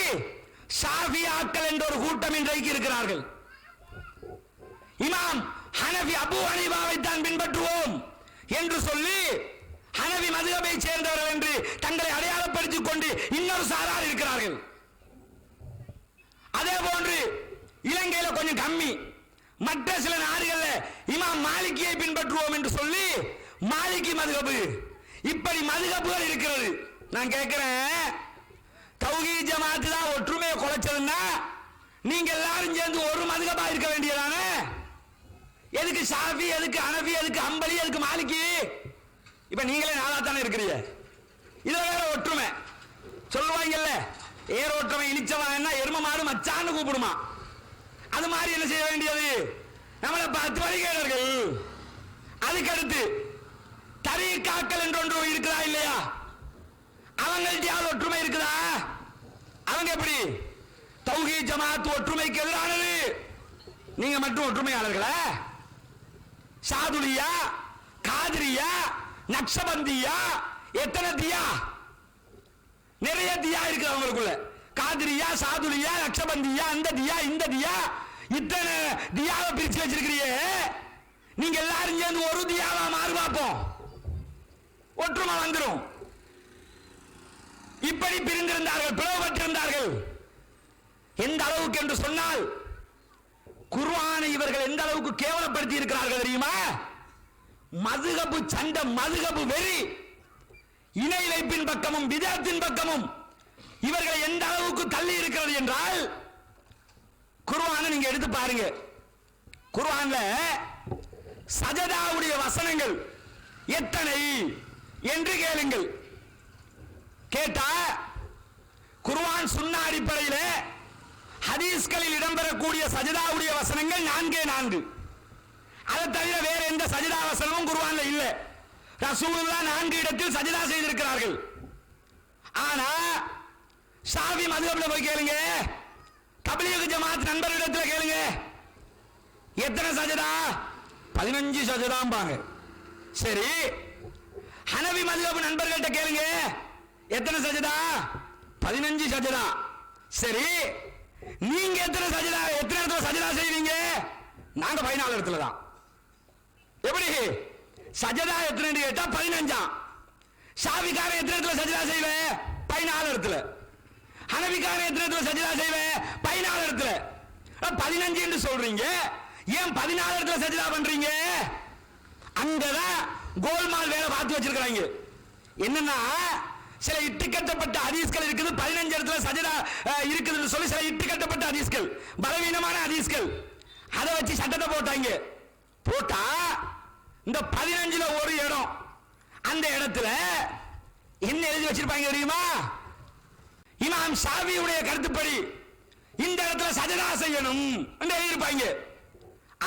ஷாஃபியாக்கள் என்ற ஒரு கூட்டம் இன்றைக்கு இருக்கிறார்கள். இமாம் ஹனஃபி அபூ ஹனீஃபாவை தான் பின்பற்றுவோம் என்று சொல்லி ஹனஃபி மதுஹபை சேர்ந்தவர்கள் என்று தங்களை அடையாளப்படுத்திக் கொண்டு இன்னொரு சாரார் இருக்கிறார்கள். அதே போன்று இலங்கையில் கொஞ்சம் கம்மி, மற்ற சில நாடுகளில் இமாம் மாலிகியை பின்பற்றுவோம் என்று சொல்லி மாலிகி மதுஹபு, இப்படி மதுஹபுகள் இருக்கிறது. நான் கேட்கிறேன், தௌஹீத் ஜமாத் தான் ஒற்றுமையை குலைச்சதுன்னா நீங்க எல்லாரும் சேர்ந்து ஒரு மதுஹபா இருக்க வேண்டியதானே? எதுக்கு ஷாஃபி, எதுக்கு ஹனஃபி, எதுக்கு ஹம்பலி, எதுக்கு மாலிகி? இப்ப நீங்களே நாளா தானே இருக்கிறீங்க. இதுல வேற ஒற்றுமை சொல்லுவாங்கல்ல, ஏர் ஒற்றுமை இழிச்சவன் என்ன எரும மாடு மச்சான்னு கூப்பிடுமா, அது மாதிரி என்ன செய்ய வேண்டியது, நம்மளை 10 வழிகேடர்கள். அதுக்கடுத்து தரீக்காக்கள் என்று ஒன்று இருக்குதா இல்லையா? அவங்கள்ட்ட ஒற்றுமை இருக்குதா? அவங்க எப்படி தௌஹீத் ஜமாத் ஒற்றுமைக்கு எதிரானது, நீங்க மட்டும் ஒற்றுமையாளர்களா? சாதுலியா, காதிரியா, நக்ஷபந்தியா, எத்தனை தியா, நிறைய தியா இருக்கு அவங்களுக்குள்ள. காதிரியா, சாதுலியா, நக்ஷபந்தியா, அந்த தியா, இந்த தியா, இத்தனை தியாவை பிரிச்சு வச்சிருக்கிறீங்க. நீங்க எல்லாரும் சேர்ந்து ஒரு தியாவா மாறு பார்ப்போம், ஒற்றுமை வந்துடும். இப்படி பிரிந்திருந்தார்கள், பிளவுபட்டிருந்தார்கள். எந்த அளவுக்கு என்று சொன்னால், குர்ஆனை இவர்கள் எந்த அளவுக்கு கேவலப்படுத்தி இருக்கிறார்கள் தெரியுமா? மதுஹபு சண்டை, மதுஹபு வெறி, இணை வைப்பின் பக்கமும் பிதஅத்தின் பக்கமும் இவர்களை எந்த அளவுக்கு தள்ளி இருக்கிறது என்றால், குர்ஆனை நீங்க எடுத்து பாருங்க. குர்ஆன்ல சஜதாவுடைய வசனங்கள் எத்தனை என்று கேளுங்கள். கேட்டா குர்ஆன் சுன்னா அடிப்படையில் ஹதீஸ்களில் இடம்பெறக்கூடிய சஜதாவுடைய வசனங்கள் 4. அதை தவிர வேற எந்த சஜதா வசனமும் குர்ஆன்ல இல்ல. ரசூலுல்லாஹ் 4 இடத்தில் சஜதா செய்திருக்கிறார்கள். ஆனா ஷாஃபி மதுஹப்ல போய் கேளுங்க, தப்லீக் ஜமாத் நண்பர்களிடத்தில் கேளுங்க, எத்தனை சஜதா? 15 சஜதாம்பாங்க. சரி, ஹனஃபி மதுஹப் நண்பர்கள்ட்ட கேளுங்க, எத்தனை சஜதா? 15 சஜதா. சரி, நீங்க எத்தனை சஜதா, எத்தனை இடத்துல சஜதா செய்வீங்க? நாங்க 14 இடத்துல தான். எப்படி சஜதா எத்தனை கேட்டா 15. ஷாஃபிக்காரன் எத்தனை இடத்துல சஜதா செய்வேன்? 14 இடத்துல. ஹனஃபிக்காரன் எத்தனை இடத்துல சஜதா செய்வேன்? 14 இடத்துல. 15 என்று சொல்றீங்க, ஏன் 14 இடத்துல சஜிதா பண்றீங்க? அங்கதான் கோல்மால் வேலை பார்த்து வச்சிருக்காங்க. என்னன்னா சில இட்டுக்கட்டப்பட்ட ஹதீஸ்கள் இருக்குது, 15 இடத்துல சஜிதா இருக்குதுன்னு சொல்லி சில இட்டுக்கட்டப்பட்ட ஹதீஸ்கள், பலவீனமான ஹதீஸ்கள், அதை வச்சு சட்டத்தை போட்டாங்க. போட்டா இந்த 15ல ஒரு இடம், அந்த இடத்துல என்ன எழுதி வச்சிருப்பாங்க தெரியுமா? இமாம் ஷாஃபியுடைய கருத்துப்படி இந்த இடத்துல சஜதா செய்யணும் என்று எழுதியிருப்பாங்க.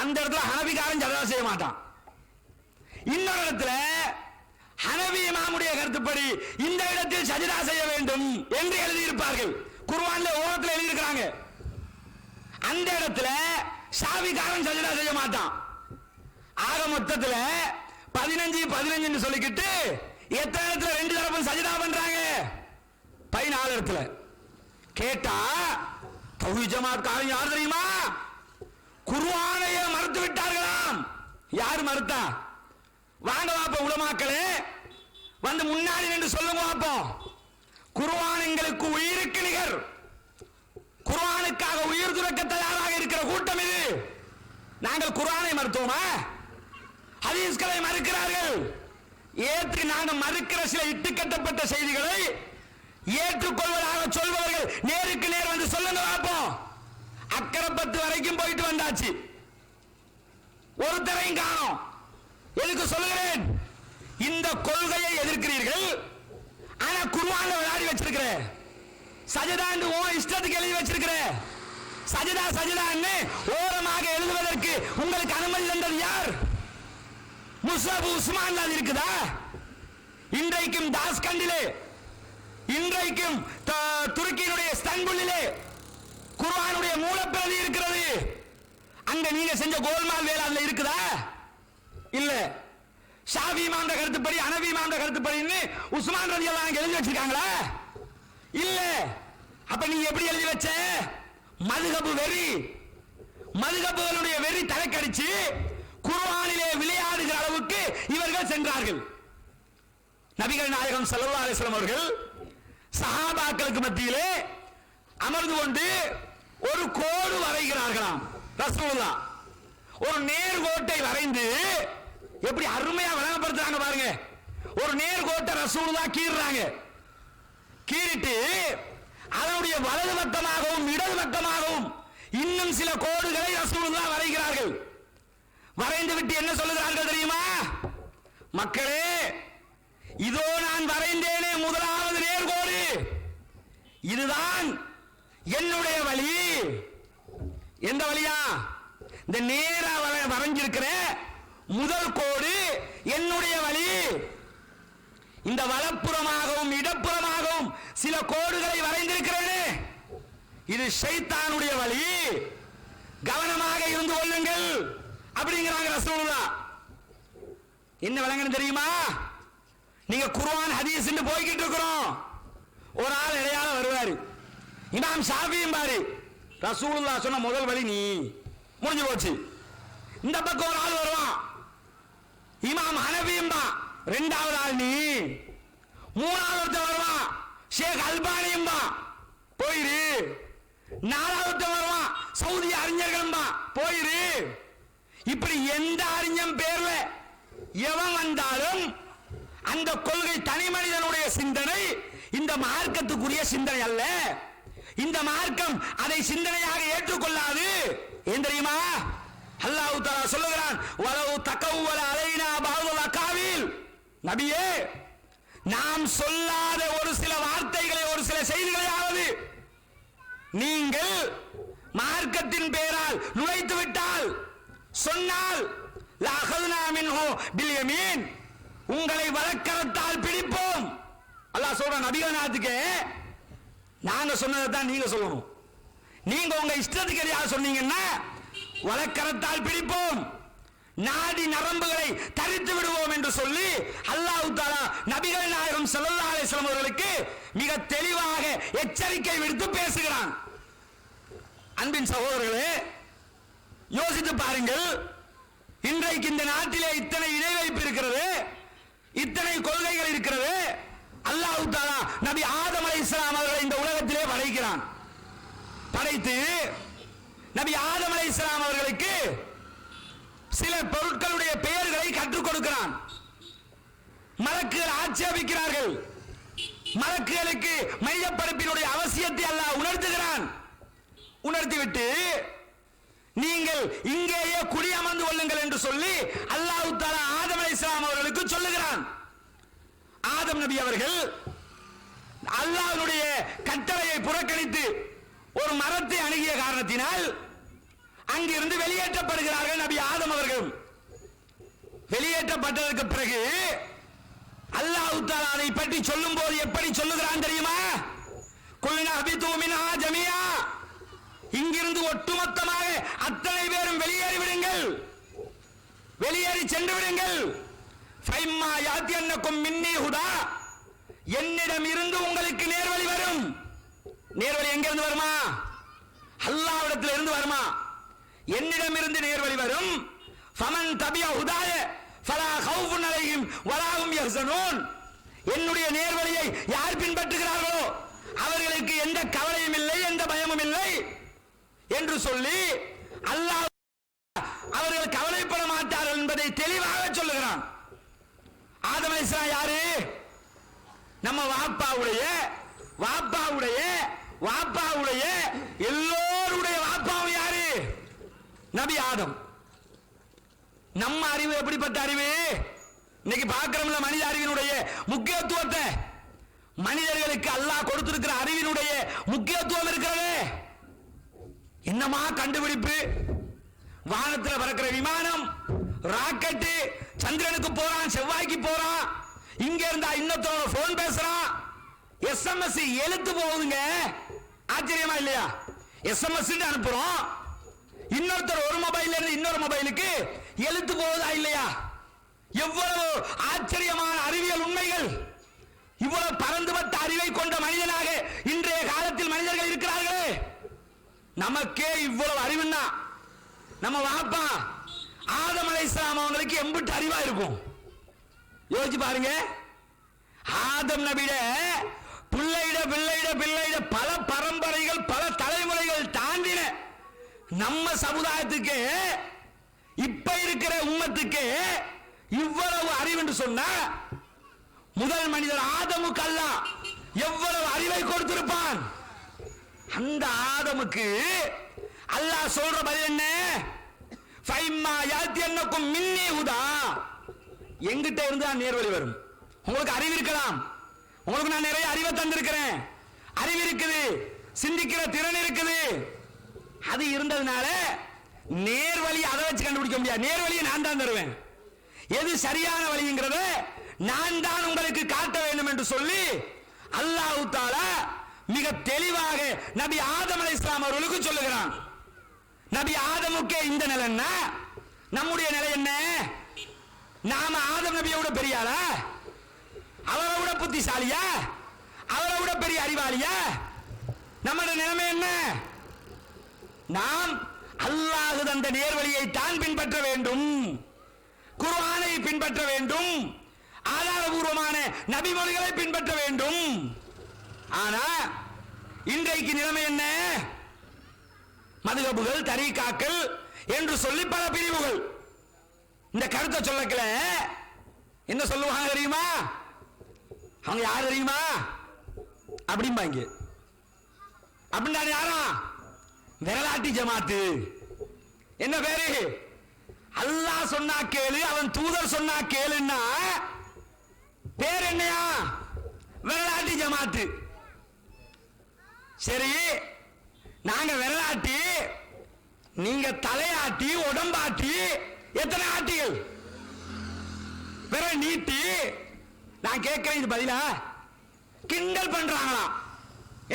அந்த இடத்துல ஹனபிக்காரன் சஜதா செய்ய மாட்டான். இன்னொரு இடத்துல ஹனபி இமாமுடைய கருத்துப்படி இந்த இடத்தில் சஜதா செய்ய வேண்டும் என்று எழுதியிருப்பார்கள். குர்ஆன்ல ஓரத்தில் எழுதியிருக்கிறாங்க. அந்த இடத்துல ஷாஃபிக்காரன் சஜதா செய்ய மாட்டான். ஆக மொத்தத்தில் 15 சொல்லிக்கிட்டு எத்தனை இடத்துல ரெண்டு தரப்பும் சஜதா பண்றாங்க? 14 இடத்துல. கேட்டா தௌஹீத் ஜமாத் காரங்க யார் தெரியுமா? குர்ஆனையே மறுத்து விட்டார்களாம். யார் மறுத்தா? வாங்க வாப்போம் உலமாக்களே, வந்து முன்னாடி நின்று சொல்லுங்க வாப்போம். குர்ஆன் எங்களுக்கு உயிருக்கு நிகர், குர்ஆனுக்காக உயிர் துறக்க தயாராக இருக்கிற கூட்டம் இது. நாங்கள் குர்ஆனை மறுத்தோமா? ஹதீஸ்களை மறுக்கிறார்கள். ஏற்று நாங்கள் மறுக்கிற சில இட்டுக்கட்டப்பட்ட செய்திகளை ஏற்றுக்கொள்வதாக சொல்பவர்கள் நேருக்கு நேர் வந்து சொல்லுங்க பார்ப்போம். அக்கரைப்பத்து வரைக்கும் போயிட்டு வந்தாச்சு, ஒருத்தரையும் காணோம். எதுக்கு சொல்லுகிறேன்? இந்த கொள்கையை எதிர்க்கிறீர்கள், ஆனா குர்ஆன்ல விளையாடி வச்சிருக்கிற சஜதான்னு ஓ இஷ்டத்துக்கு எழுதி வச்சிருக்கிற சஜதான்னு ஓரமாக எழுதுவதற்கு உங்களுக்கு அனுமதி தந்தது யார்? முஸ்அப் உஸ்மான் தான் இருக்குதா? இன்றைக்கும் தாஸ்கண்டிலே, இன்றைக்கும் துருக்கியினுடைய இஸ்தான்புல்லிலே குர்ஆனுடைய மூலப்பிரதி இருக்கிறது. அங்க நீங்க செஞ்ச கோல்மால் வேலை அதுல இருக்குதா? இல்ல. ஷாஃபி இமாம் கருத்துப்படி, ஹனபி இமாம் கருத்துப்படி உஸ்மான் ரலியல்லாஹு அன்ஹு எழுதி வச்சிருக்காங்களா? இல்ல. அப்ப நீ எப்படி எழுதி வச்ச? மதுஹப் வெறி, மதுஹப்களுடைய வெறி தலைக்கடிச்சு குர்ஆனிலே விளையாடுகிற அளவுக்கு இவர்கள் சென்றார்கள். நபிகள் நாயகம் ஸல்லல்லாஹு அலைஹி வஸல்லம் அவர்கள் சஹாபாக்களுக்கு மத்தியிலே அமர்ந்து கொண்டு ஒரு கோடு வரைகிறார்களாம். ரசூலுல்லாஹ் ஒரு நேர்கோட்டை வரைந்து எப்படி அருமையா விளங்கப்படுத்துறாங்க பாருங்க. ஒரு நேர்கோட்டை ரசூலுல்லாஹ் கீறுறாங்க. கீறிட்டு அதனுடைய வலது பக்கமாகவும் இடது பக்கமாகவும் இன்னும் சில கோடுகளை ரசூலுல்லாஹ் வரைகிறார்கள். வரைந்து விட்டு என்ன சொல்லுகிறார்கள் தெரியுமா? மக்களே, இதோ நான் வரைந்தேனே முதலாவது நேர்கோடு, இதுதான் என்னுடைய வழி. எந்த வழியா? இந்த நேரா வரைஞ்சிருக்கிற முதல் கோடு என்னுடைய வழி. இந்த வலப்புறமாகவும் இடப்புறமாகவும் சில கோடுகளை வரைந்திருக்கிறேன், இது ஷைத்தானுடைய வழி, கவனமாக இருந்து கொள்ளுங்கள் அப்படிங்கிறாங்க ரசூலுல்லாஹ். என்ன விளங்கணும் தெரியுமா? நீங்க குர்ஆன் ஹதீஸ் போய்கிட்டு இருக்கிறோம், ஒரு ஆள் இடையால வருவாரு. இமாம் ஷாஃபியும் பாரு, ரசூலுல்லாஹ் சொன்ன முதல் வழி நீ, முடிஞ்சு போச்சு. இந்த பக்கம் ஒரு ஆள் வருவான், இமாம் ஹனபியும் பா, ரெண்டாவது ஆள் நீ. மூணாவது ஒருத்தர் வருவான், ஷேக் அல்பானியும் பா, போயிரு. நாலாவது வருவான், சவுதி அறிஞர்களும் பா, போயிரு. இப்படி எந்த அறிஞன் பேர்ல எவன் வந்தாலும் அந்த கொள்கை தனி மனிதனுடைய சிந்தனை, இந்த மார்க்கத்துக்குரிய சிந்தனை அல்ல. இந்த மார்க்கம் அதை சிந்தனையாக ஏற்றுக்கொள்ளாது. ஏன் தெரியுமா? அல்லாஹ் தஆலா சொல்லுகிறான், வலவு தகவ்வல அலைனா பஅதுல் அகாவில். நபியே, நாம் சொல்லாத ஒரு சில வார்த்தைகளை, ஒரு சில செய்திகளையாவது நீங்கள் மார்க்கத்தின் பெயரால் நுழைத்து விட்டால், சொன்னால் லஅഖதுனா மின்ஹு பில் யமீன், உங்களை வலக்கரத்தால் பிடிப்போம். அல்லாஹ் சொல்றான் நபிகள் நாயகத்துக்கு, நாங்க சொன்னதை தான் நீங்க சொல்லணும். நீங்க உங்க இஷ்டத்துக்கு எதையாவது சொன்னீங்கன்னா வலக்கரத்தால் பிடிப்போம், நாடி நரம்புகளை தரித்து விடுவோம் என்று சொல்லி அல்லாஹ் தஆலா நபிகள் நாயகம் ஸல்லல்லாஹு அலைஹி வஸல்லம் அவர்களுக்கு மிக தெளிவாக எச்சரிக்கை விடுத்து பேசுகிறான். அன்பின் சகோதரர்களே, யோசித்து பாருங்கள். இன்றைக்கு இந்த நாட்டிலே இத்தனை இணை வைப்பு இருக்கிறது, இத்தனை கொள்கைகள் இருக்கிறது. அல்லாஹ் தஆலா நபி ஆதம் அலைஹிஸ்ஸலாம் அவர்களை இந்த உலகத்திலே படைக்கிறான். படைத்து நபி ஆதம் அலைஹிஸ்ஸலாம் அவர்களுக்கு சில பொருட்களுடைய பெயர்களை கற்றுக் கொடுக்கிறான். மலக்குகள் ஆட்சேபிக்கிறார்கள். மலக்குகளுக்கு மையப்படைப்பினுடைய அவசியத்தை அல்லாஹ் உணர்த்துகிறான். உணர்த்திவிட்டு நீங்கள் இங்கேயே குடியமர்ந்து கொள்ளுங்கள் என்று சொல்லி அல்லாஹ் தஆலா ஆதம் அலைஹிஸ்ஸலாம் அவர்களுக்கு சொல்லுகிறான். ஆதம் நபி அவர்கள் அல்லாஹ்வுடைய கட்டளையை புறக்கணித்து ஒரு மரத்தை அணுகிய காரணத்தினால் அங்கிருந்து வெளியேற்றப்படுகிறார்கள் நபி ஆதம் அவர்கள். வெளியேற்றப்பட்டதற்கு பிறகு அல்லாஹ் தஆலா அதை பற்றி சொல்லும் போது எப்படி சொல்லுகிறான் தெரியுமா? குல்னா ஹபிது மின்ஹா ஜமீஆ, இங்கிருந்து ஒட்டுமொத்தமாக அத்தனை பேரும் வெளியேறி விடுங்கள், வெளியேறி சென்று விடுங்கள். ஃபைம்மா யாத்தியன்னக்கும் மின்னி ஹுதா, என்னிடம் இருந்து உங்களுக்கு நேர்வழி வரும். நேர்வழி எங்க இருந்து வருமா? அல்லாஹ்விடத்தில் இருந்து வருமா? என்னிடம் இருந்து நேர்வழி வரும். ஃபமன் தபிய ஹுதாய ஃபலா கௌஃபுன் அலைஹிம் வலா ஹும் யஹ்ஸனூன், என்னுடைய நேர்வழியை யார் பின்பற்றுகிறார்களோ அவர்களுக்கு எந்த கவலையும் இல்லை, எந்த பயமும் இல்லை என்று சொல்லி அல்லாஹ் அவர்கள் கவலைப்பட மாட்டார்கள் என்பதை தெளிவாக சொல்லுகிறான். ஆதம் அலைஹிஸ்ஸலாம் யாரு? நம்ம வாப்பாவுடைய வாப்பாவுடைய வாப்பாவுடைய எல்லோருடைய வாப்பாவும் யாரு? நபி ஆதம். நம்ம அறிவு எப்படிப்பட்ட அறிவு? இன்னைக்கு பார்க்கிறோம்ல மனித அறிவினுடைய முக்கியத்துவத்தை, மனிதர்களுக்கு அல்லாஹ் கொடுத்திருக்கிற அறிவினுடைய முக்கியத்துவம் இருக்கிறது. என்னமா கண்டுபிடிப்பு! வானத்தில் பறக்கிற விமானம், ராக்கெட்டு, சந்திரனுக்கு போறான், செவ்வாய்க்கு போறான், இங்க இருந்தா இன்னொருத்தரோட போன் பேசுறான், எஸ்எம்எஸ் எழுத்து போகுதுங்க. ஆச்சரியமா இல்லையா? எஸ்எம்எஸ் அனுப்புறோம், இன்னொருத்தர் ஒரு மொபைல்ல இருந்து இன்னொரு மொபைலுக்கு எழுத்து போகுதா இல்லையா? எவ்வளவு ஆச்சரியமான அறிவியல் உண்மைகள்! இவ்வளவு பரந்துபட்ட அறிவை கொண்ட மனிதனாக இன்றைய காலத்தில் மனிதர்கள் இருக்கிறார்களே. நமக்கே இவ்வளவு அறிவுன்னா நம்ம வாப்பா ஆதம் அலைஹிஸ்ஸலாம் அவங்களுக்கு எம்பிட்டு அறிவா இருக்கும் யோசிச்சு பாருங்க. ஆதம் நபியிட பிள்ளையிட பிள்ளையிட பிள்ளையிட பல பரம்பரைகள், பல தலைமுறைகள் தாண்டின நம்ம சமுதாயத்துக்கு, இப்ப இருக்கிற உம்மத்துக்கு இவ்வளவு அறிவு என்று சொன்னா, முதல் மனிதர் ஆதமுக்கு அல்லாஹ் எவ்வளவு அறிவை கொடுத்திருப்பான். அந்த ஆதமுக்கு அல்லாஹ் சொல்ற பதில் என்ன? ஃபைம்மா யாத்தியன்னக்கும் மின்னி ஹுதா, எங்கிட்ட இருந்து தான் நேர்வழி வரும். உங்களுக்கு அறிவு இருக்கலாம், உங்களுக்கு நான் நிறைய அறிவை தந்திருக்கிறேன், அறிவு இருக்குது, சிந்திக்கிற திறன் இருக்குது. அது இருந்ததுனால நேர்வழி அதை வச்சு கண்டுபிடிக்க முடியாது. நேர்வழியை நான் தான் தருவேன், எது சரியான வழிங்கிறத நான் தான் உங்களுக்கு காட்ட வேண்டும் என்று சொல்லி அல்லாஹ் தஆலா மிக தெளிவாக நபி ஆதம் அலைஹிஸ்ஸலாம் அவர்களுக்கு சொல்லுகிறான். நபி ஆதமுக்கே இந்த நிலைன்னா நம்முடைய நிலை என்ன? நாம ஆதம் நபியோட பெரியாளா? அவரை விட புத்திசாலியா? அவரை விட பெரிய அறிவாளியா? நம்முடைய நிலைமை என்ன? நாம் அல்லாஹ் தந்த நேர்வழியை தான் பின்பற்ற வேண்டும், குர்ஆனை பின்பற்ற வேண்டும், ஆதாரபூர்வமான நபிமொழிகளை பின்பற்ற வேண்டும். ஆனா இன்றைக்கு நிலைமை என்ன? மதுஹபுகள், தரீகாக்கள் என்று சொல்லி பல பிரிவுகள். இந்த கருத்தை சொல்லக்கல என்ன சொல்லுவாங்க தெரியுமா? அவங்க யார் தெரியுமா? அப்படிம்பாங்க. அப்படின்னா யாரா? விரலாட்டி ஜமாத்து. என்ன பேரு? அல்லாஹ் சொன்னா கேளு, அவன் தூதர் சொன்னா கேளுன்னா பேர் என்னையா? விரலாட்டி ஜமாத்து. சரி, நாங்க விரலாட்டி, நீங்க தலையாட்டி, உடம்பாட்டி, எத்தனை ஆட்டிகள்? விரல் நீட்டி. நான் கேட்கிறேன், இது பதிலா? கிண்டல் பண்றாங்களா?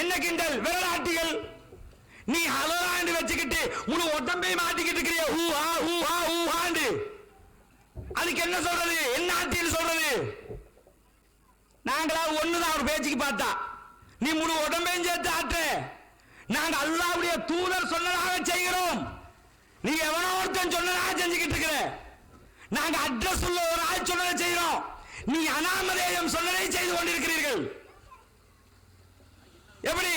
என்ன கிண்டல்? விரலாட்டிகள். நீ ஹலோலாண்டு வச்சுக்கிட்டு முழு உடம்பை மாட்டிக்கிட்டு இருக்கிறிய, ஊஹா ஊஹா ஊஹாண்டு. அதுக்கு என்ன சொல்றது? என்ன ஆட்டின்னு சொல்றது? நாங்களா ஒண்ணுதான் ஒரு பேச்சுக்கு பார்த்தா, நீ முழு உடம்பையும் சேர்த்து ஆட்டு. நாங்க அல்லாஹ்வுடைய தூதர் சொன்னதாக செய்கிறோம், நீ எவனோ ஒருத்தன் சொன்னதாக செஞ்சுக்கிட்டு இருக்கிற. நாங்க அட்ரஸ் உள்ள ஒரு ஆள் சொன்னதை செய்கிறோம், நீ அனாமதேயம் சொன்னதை செய்து கொண்டிருக்கிறீர்கள். எப்படி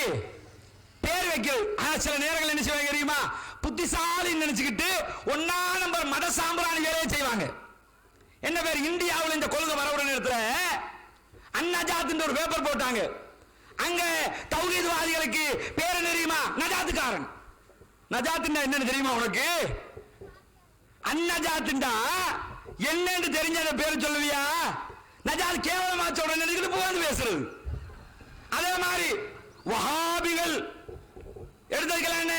பேர் வைக்கிறது? சில நேரங்கள் என்ன செய்வாங்க தெரியுமா? புத்திசாலி நினைச்சுக்கிட்டு ஒன்னா நம்பர் மத சாம்பிராணி வேலையை செய்வாங்க. என்ன பேர்? இந்தியாவில் இந்த கொள்கை வரவுற நேரத்தில் அந்நஜாத் ஒரு பேப்பர் போட்டாங்க. அங்க தௌஹீத்வாதிகளுக்கு பேர் என்ன தெரியுமா? நஜாத்துக்காரன். நஜாத்துன்னா என்னன்னு தெரியுமா உனக்கு? அந்நஜாத்துண்டா என்னன்னு தெரிஞ்ச பேர் சொல்லுவியா? நஜாத் கேவலமா சொல்றேன்னு புகழ்ந்து பேசுறது. அதே மாதிரி வஹாபிகள் எடுத்துக்கலாம். என்ன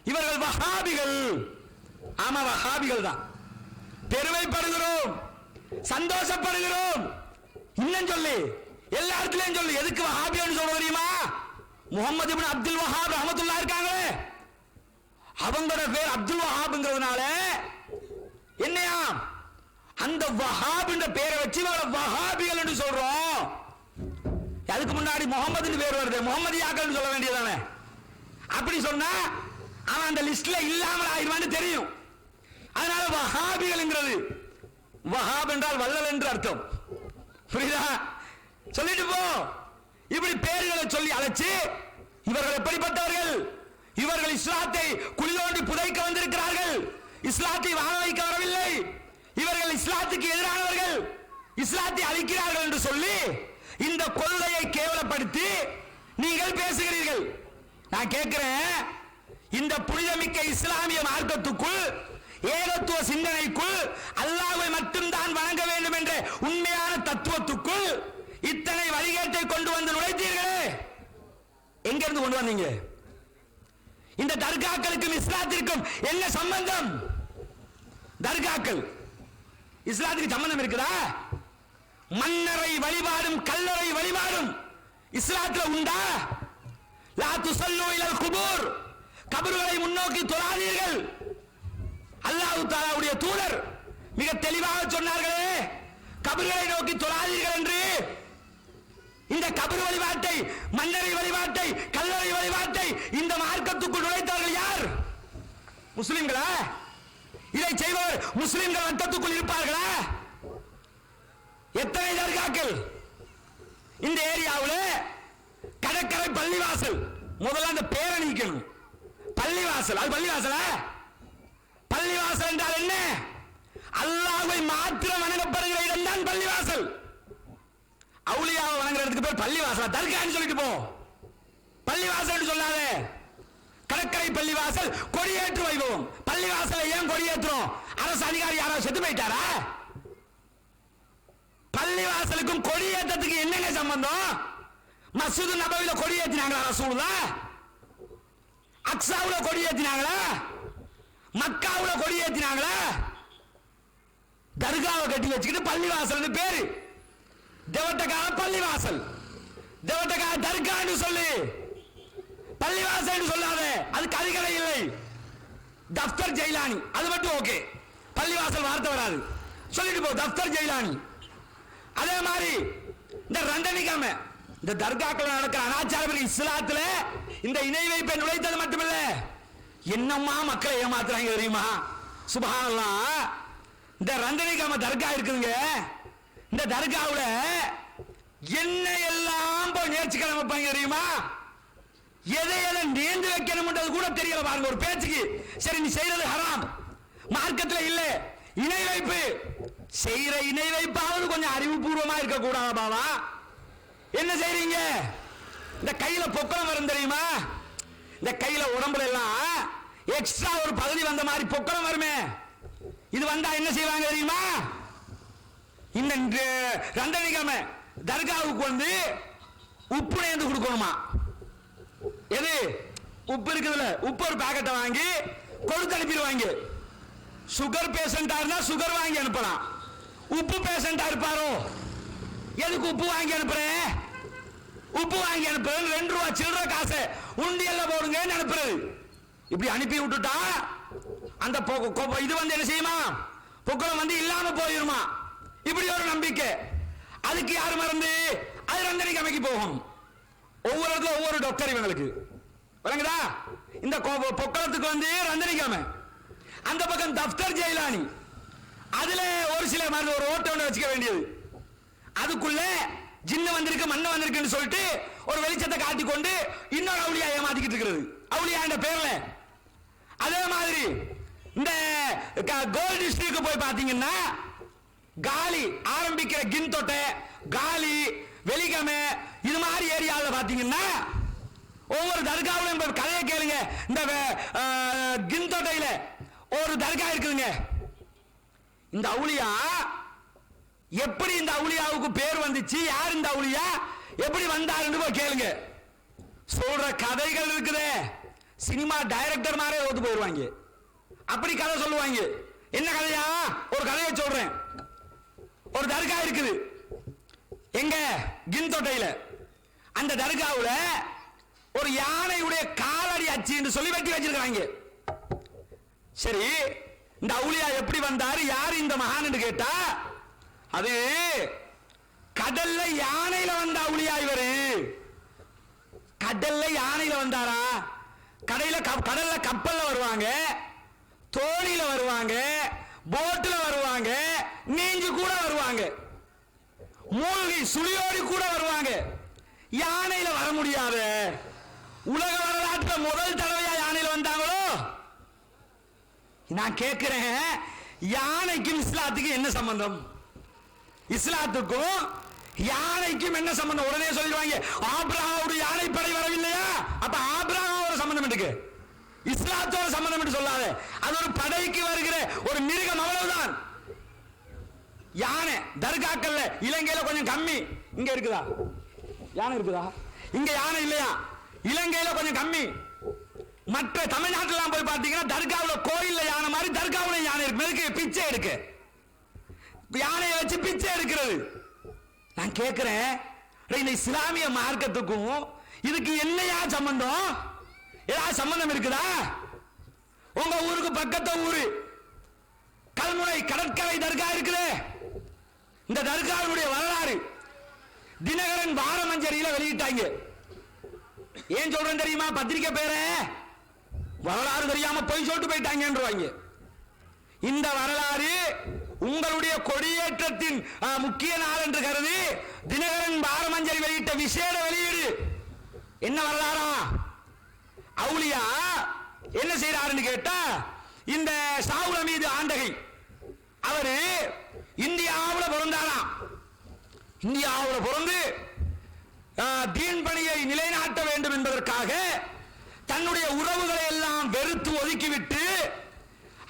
இவர்கள்? வஹாபிகள். ஆமா, வஹாபிகள் தான். பெருமைப்படுகிறோம், சந்தோஷப்படுகிறோம். இன்னும் சொல்லி எல்லா இடத்துலயும் சொல்லி. எதுக்கு வஹாபின்னு சொல்ல தெரியுமா? முகமது இப்னு அப்துல் வஹாப் ரஹ்மத்துல்லாஹி இருக்காங்களே, அவங்களோட பேர் அப்துல் வஹாப்ங்கிறதுனால என்னையா அந்த வஹாப்ன்ற பேரை வச்சு வஹாபிகள் என்று சொல்றோம். அதுக்கு முன்னாடி முகமதுன்னு பேர் வருது, முகமதியாக்கள் சொல்ல வேண்டியதானே. அப்படி சொன்னா அவன் அந்த லிஸ்ட்ல இல்லாமல் ஆயிடுவான்னு தெரியும். அதனால வஹாபிகள்ங்கிறது, வஹாப் என்றால் வள்ளல் என்று அர்த்தம். புரியுதா? சொல்லிட்டு போ. இப்படி பேர்களை சொல்லி அழைச்சு இவர்கள் எப்படிப்பட்டவர்கள்? இவர்கள் இஸ்லாத்தை குளிதோண்டி புதைக்க வந்திருக்கிறார்கள். இஸ்லாத்தை வாழ வைக்க வரவில்லை. இவர்கள் இஸ்லாத்துக்கு எதிரானவர்கள், இஸ்லாத்தை அழிக்கிறார்கள் என்று சொல்லி இந்த கொள்கையை கேவலப்படுத்தி நீங்கள் பேசுகிறீர்கள். நான் கேட்கிறேன், இந்த புனிதமிக்க இஸ்லாமிய மார்க்கத்துக்குள், ஏகத்துவ சிந்தனைக்குள், அல்லாஹ்வை மட்டும்தான் வணங்க வேண்டும் என்ற உண்மையான தத்துவத்துக்குள் இத்தனை வழிகேட்டை கொண்டு வந்து நுழைத்தீர்களே, எங்கிருந்து கொண்டு வந்தீங்க? இந்த தர்காக்களுக்கும் இஸ்லாத்திற்கும் என்ன சம்பந்தம்? தர்காக்கள் இஸ்லாத்துக்கு சம்பந்தம் இருக்குதா? மன்னரை வழிபாடும் கல்லறை வழிபாடும் இஸ்லாத்துல உண்டா? லா துஸல்லு இலல் குபூர், கபர்களை முன்னோக்கி தொழாதீர்கள். அல்லாஹ் தஆலாவுடைய தூதர் மிக தெளிவாக சொன்னார்களே, கபர்களை நோக்கி தொழாதீர்கள் என்று. இந்த கபர் வழிபாட்டை, மன்னரை வழிபாட்டை, கல்லறை வழிபாட்டை இந்த மார்க்கத்துக்குள் நுழைத்தவர்கள் யார்? முஸ்லிம்களா? இதை செய்வர் முஸ்லிம்கள் வட்டத்துக்குள் இருப்பார்களா? எத்தனை தர்காக்கள் இந்த ஏரியாவில்? கடற்கரை பள்ளிவாசல், முதல்ல அந்த பேரை நீக்கணும். பள்ளிவாசல், அது பள்ளிவாசல? பள்ளிவாசல் என்றால் என்ன? அல்லாஹ்வை மாத்திரம் வணங்கப்படுகிற இடம் தான் பள்ளிவாசல். அவுலியாவை வணங்குற இடத்துக்கு பேர் பள்ளிவாசல். தர்கான்னு சொல்லிட்டு போ, பள்ளிவாசல் சொல்லாத. கடற்கரை பள்ளிவாசல் கொடியேற்று வைபவம். பள்ளிவாசலை ஏன் கொடியேற்றுறோம்? அரசு அதிகாரி யாராவது செத்து போயிட்டாரா? பள்ளிவாசலுக்கும் கொடியேற்றத்துக்கு என்னங்க சம்பந்தம்? மஸ்ஜிது நபவில கொடியேற்றினாங்களா ரசூலுல்லாஹ்? அக்ஸாவுல கொடியேற்றினாங்களா? மக்காவுல கொடியேற்றினாங்களா? தர்காவை கட்டி வச்சுக்கிட்டு பள்ளிவாசல் பேரு. தேவட்டக்கார பள்ளிவாசல், தேவட்டக்கார தர்கான்னு சொல்லு, பள்ளிவாசல் சொல்லாத. அதுக்கு அதிகாரம் இல்லை. தஃப்தர் ஜெயிலானி அது மட்டும் ஓகே, பள்ளிவாசல் வார்த்தை வராது. சொல்லிட்டு போ, தஃப்தர் ஜெயிலானி. அதே மாதிரி இந்த ரண்டனிக்காம இந்த தர்காக்கள் நடக்கிற அனாச்சாரம் இஸ்லாத்துல இந்த இணை வைப்பை நுழைத்தது மட்டுமில்ல, என்னம்மா மக்களை ஏமாத்துறாங்க தெரியுமா? சுப்ஹானல்லாஹ். இந்த ரண்டனிக்காம தர்கா இருக்குதுங்க, இந்த தர்காவுல என்ன எல்லாம் போய் நேர்ச்சிக்கிழமை வைப்பாங்க தெரியுமா? எதை எதை நேர்ந்து வைக்கணும்ன்றது கூட தெரியல பாருங்க ஒரு பேச்சுக்கு. சரி, நீ செய்யறது ஹராம், மார்க்கத்துல இல்ல, இணை வைப்பு செய்யற இணை வைப்பாவது கொஞ்சம் அறிவுபூர்வமா இருக்க கூடாது பாவா? என்ன செய்றீங்க? இந்த கையில பொக்கலம் வரும் தெரியுமா? இந்த கையில உடம்புல எல்லாம் எக்ஸ்ட்ரா ஒரு பகுதி வந்த மாதிரி பொக்கலம் வருமே, இது வந்தா என்ன செய்வாங்க தெரியுமா? இந்த ரண்டனிக்காம தர்காவுக்கு வந்து உப்பு நேர்ந்து கொடுக்கணுமா? எது உப்பு இருக்குதுல, உப்பு ஒரு பாக்கெட்டை வாங்கி கொடுத்து அனுப்பிடுவாங்க. சுகர் பேஷண்டா இருந்தா சுகர் வாங்கி அனுப்பலாம். உப்பு பேஷண்டா இருப்பாரோ, எதுக்கு உப்பு வாங்கி அனுப்புறேன்? உப்பு வாங்கி அனுப்புறேன் 2 ரூபா சில்லற காசு உண்டியல்ல போடுங்கன்னு அனுப்புறது. இப்படி அனுப்பி விட்டுட்டா அந்த இது வந்து என்ன செய்யுமா? பொக்கலம் வந்து இல்லாம போயிருமா? இப்படி ஒரு நம்பிக்கை. அதுக்கு யார் மருந்து? அது ரண்டனிக்காமைக்கு போகும். ஒவ்வொரு இடத்துல ஒவ்வொரு டாக்டர் இவங்களுக்கு வழங்குதா. இந்த பொக்கலத்துக்கு வந்து ரண்டனிக்காம, அந்த பக்கம் தஃப்தர் ஜெயிலானி, அதுல ஒரு சில மாதிரி ஒரு ஓட்ட ஒன்று வச்சுக்க வேண்டியது. அதுக்குள்ள ஜின்னு வந்திருக்கு மண்ணு வந்திருக்குன்னு சொல்லிட்டு ஒரு வெளிச்சத்தை காட்டி கொண்டு இன்னொரு அவுளியா ஏமாத்திக்கிட்டு இருக்கிறது, அவுளியா என்ற பேர்ல. அதே மாதிரி இந்த கோல்ட் டிஸ்ட்ரிக்ட் போய் பாத்தீங்கன்னா காலி ஆரம்பிக்கிற கின்தொட்டை, காலி, வெலிகமை இது மாதிரி ஏரியாவில் பாத்தீங்கன்னா ஒவ்வொரு தர்காவிலும் கதையை கேளுங்க. இந்த கின்தொட்டையில ஒரு தர்கா இருக்குதுங்க. இந்த அவுலியா எப்படி இந்த அவுலியாவுக்கு பேர் வந்துச்சு, யார் இந்த அவுலியா, எப்படி வந்தாருன்னு போய் கேளுங்க. சொல்ற கதைகள் இருக்குது, சினிமா டைரக்டர் மாதிரி ஓட்டு போயிடுவாங்க. அப்படி கதை சொல்லுவாங்க. என்ன கதையா? ஒரு கதையை சொல்றேன். ஒரு தர்கா இருக்குது எங்க கின்தொட்டையில. அந்த தர்காவுல ஒரு யானையுடைய காலடி அச்சு என்று சொல்லி வெட்டி வச்சிருக்காங்க. சரி, இந்த அவுலியா எப்படி வந்தாரு, யாரு இந்த மகான் என்று கேட்டா, அது கடல்ல யானையில வந்த அவுலியா இவரு. கடல்ல யானையில வந்தாரா? கடல்ல கப்பல்ல வருவாங்க, தோணியில வருவாங்க, போட்ல வருவாங்க, நீஞ்சு கூட வருவாங்க, மூழ்கி சுழியோடி கூட வருவாங்க. யானையில வர முடியாத உலக வரலாற்றில் முதல் தடவையா யானையில வந்தாங்களோ? நான் கேட்கிறேன், யானைக்கும் இஸ்லாத்துக்கும் என்ன சம்பந்தம்? இஸ்லாத்துக்கும் யானைக்கும் என்ன சம்பந்தம்? உடனே சொல்லிடுவாங்க, ஆபிரகாமுடைய யானைப்படை வரவில்லையா, அப்ப ஆபிரகாமோட சம்பந்தம் இருக்கு, இஸ்லாத்தோட சம்பந்தம் என்று சொல்லாத. அது ஒரு படைக்கு வருகிற ஒரு மிருகம், அவ்வளவுதான். யானை தர்காக்கள்ல இலங்கையில கொஞ்சம் கம்மி. இங்க இருக்குதா யானை? இருக்குதா? இங்க யானை இல்லையா? இலங்கையில கொஞ்சம் கம்மி. மற்ற தமிழ்நாட்டில் போய் பார்த்தீங்கன்னா தர்காவில் கோயில்ல யானை மாதிரி தர்காவில் யானை இருக்கு, பிச்சை எடுக்கு, யானையை வச்சு பிச்சை எடுக்கிறது. நான் கேட்கிறேன், இந்த இஸ்லாமிய மார்க்கத்துக்கும் இதுக்கு என்னையா சம்பந்தம்? ஏதாவது சம்பந்தம் இருக்குதா? உங்க ஊருக்கு பக்கத்து ஊரு கல்முனை கடற்கரை தர்கா இருக்குது. இந்த தர்காவுடைய வரலாறு தினகரன் வாரமஞ்சரியில வெளியிட்டாங்க. ஏன் சொல்றேன் தெரியுமா? பத்திரிக்கை பேர வரலாறு தெரியாம போய் சொல்லிட்டு போயிட்டாங்க. இந்த வரலாறு உங்களுடைய கொடியேற்றத்தின் முக்கிய நாள் என்று கருதி தினகரன் வாரமஞ்சரி வெளியிட்ட விசேட வெளியீடு. என்ன வரலாறா? அவுலியா என்ன செய்யறாருன்னு கேட்டா, இந்த சாவுல மீது ஆண்டகை அவரு இந்தியாவில் பிறந்தாராம். இந்தியாவில் பிறந்து தீன் பணியை நிலைநாட்ட வேண்டும் என்பதற்காக தன்னுடைய உறவுகளை எல்லாம் வெறுத்து ஒதுக்கிவிட்டு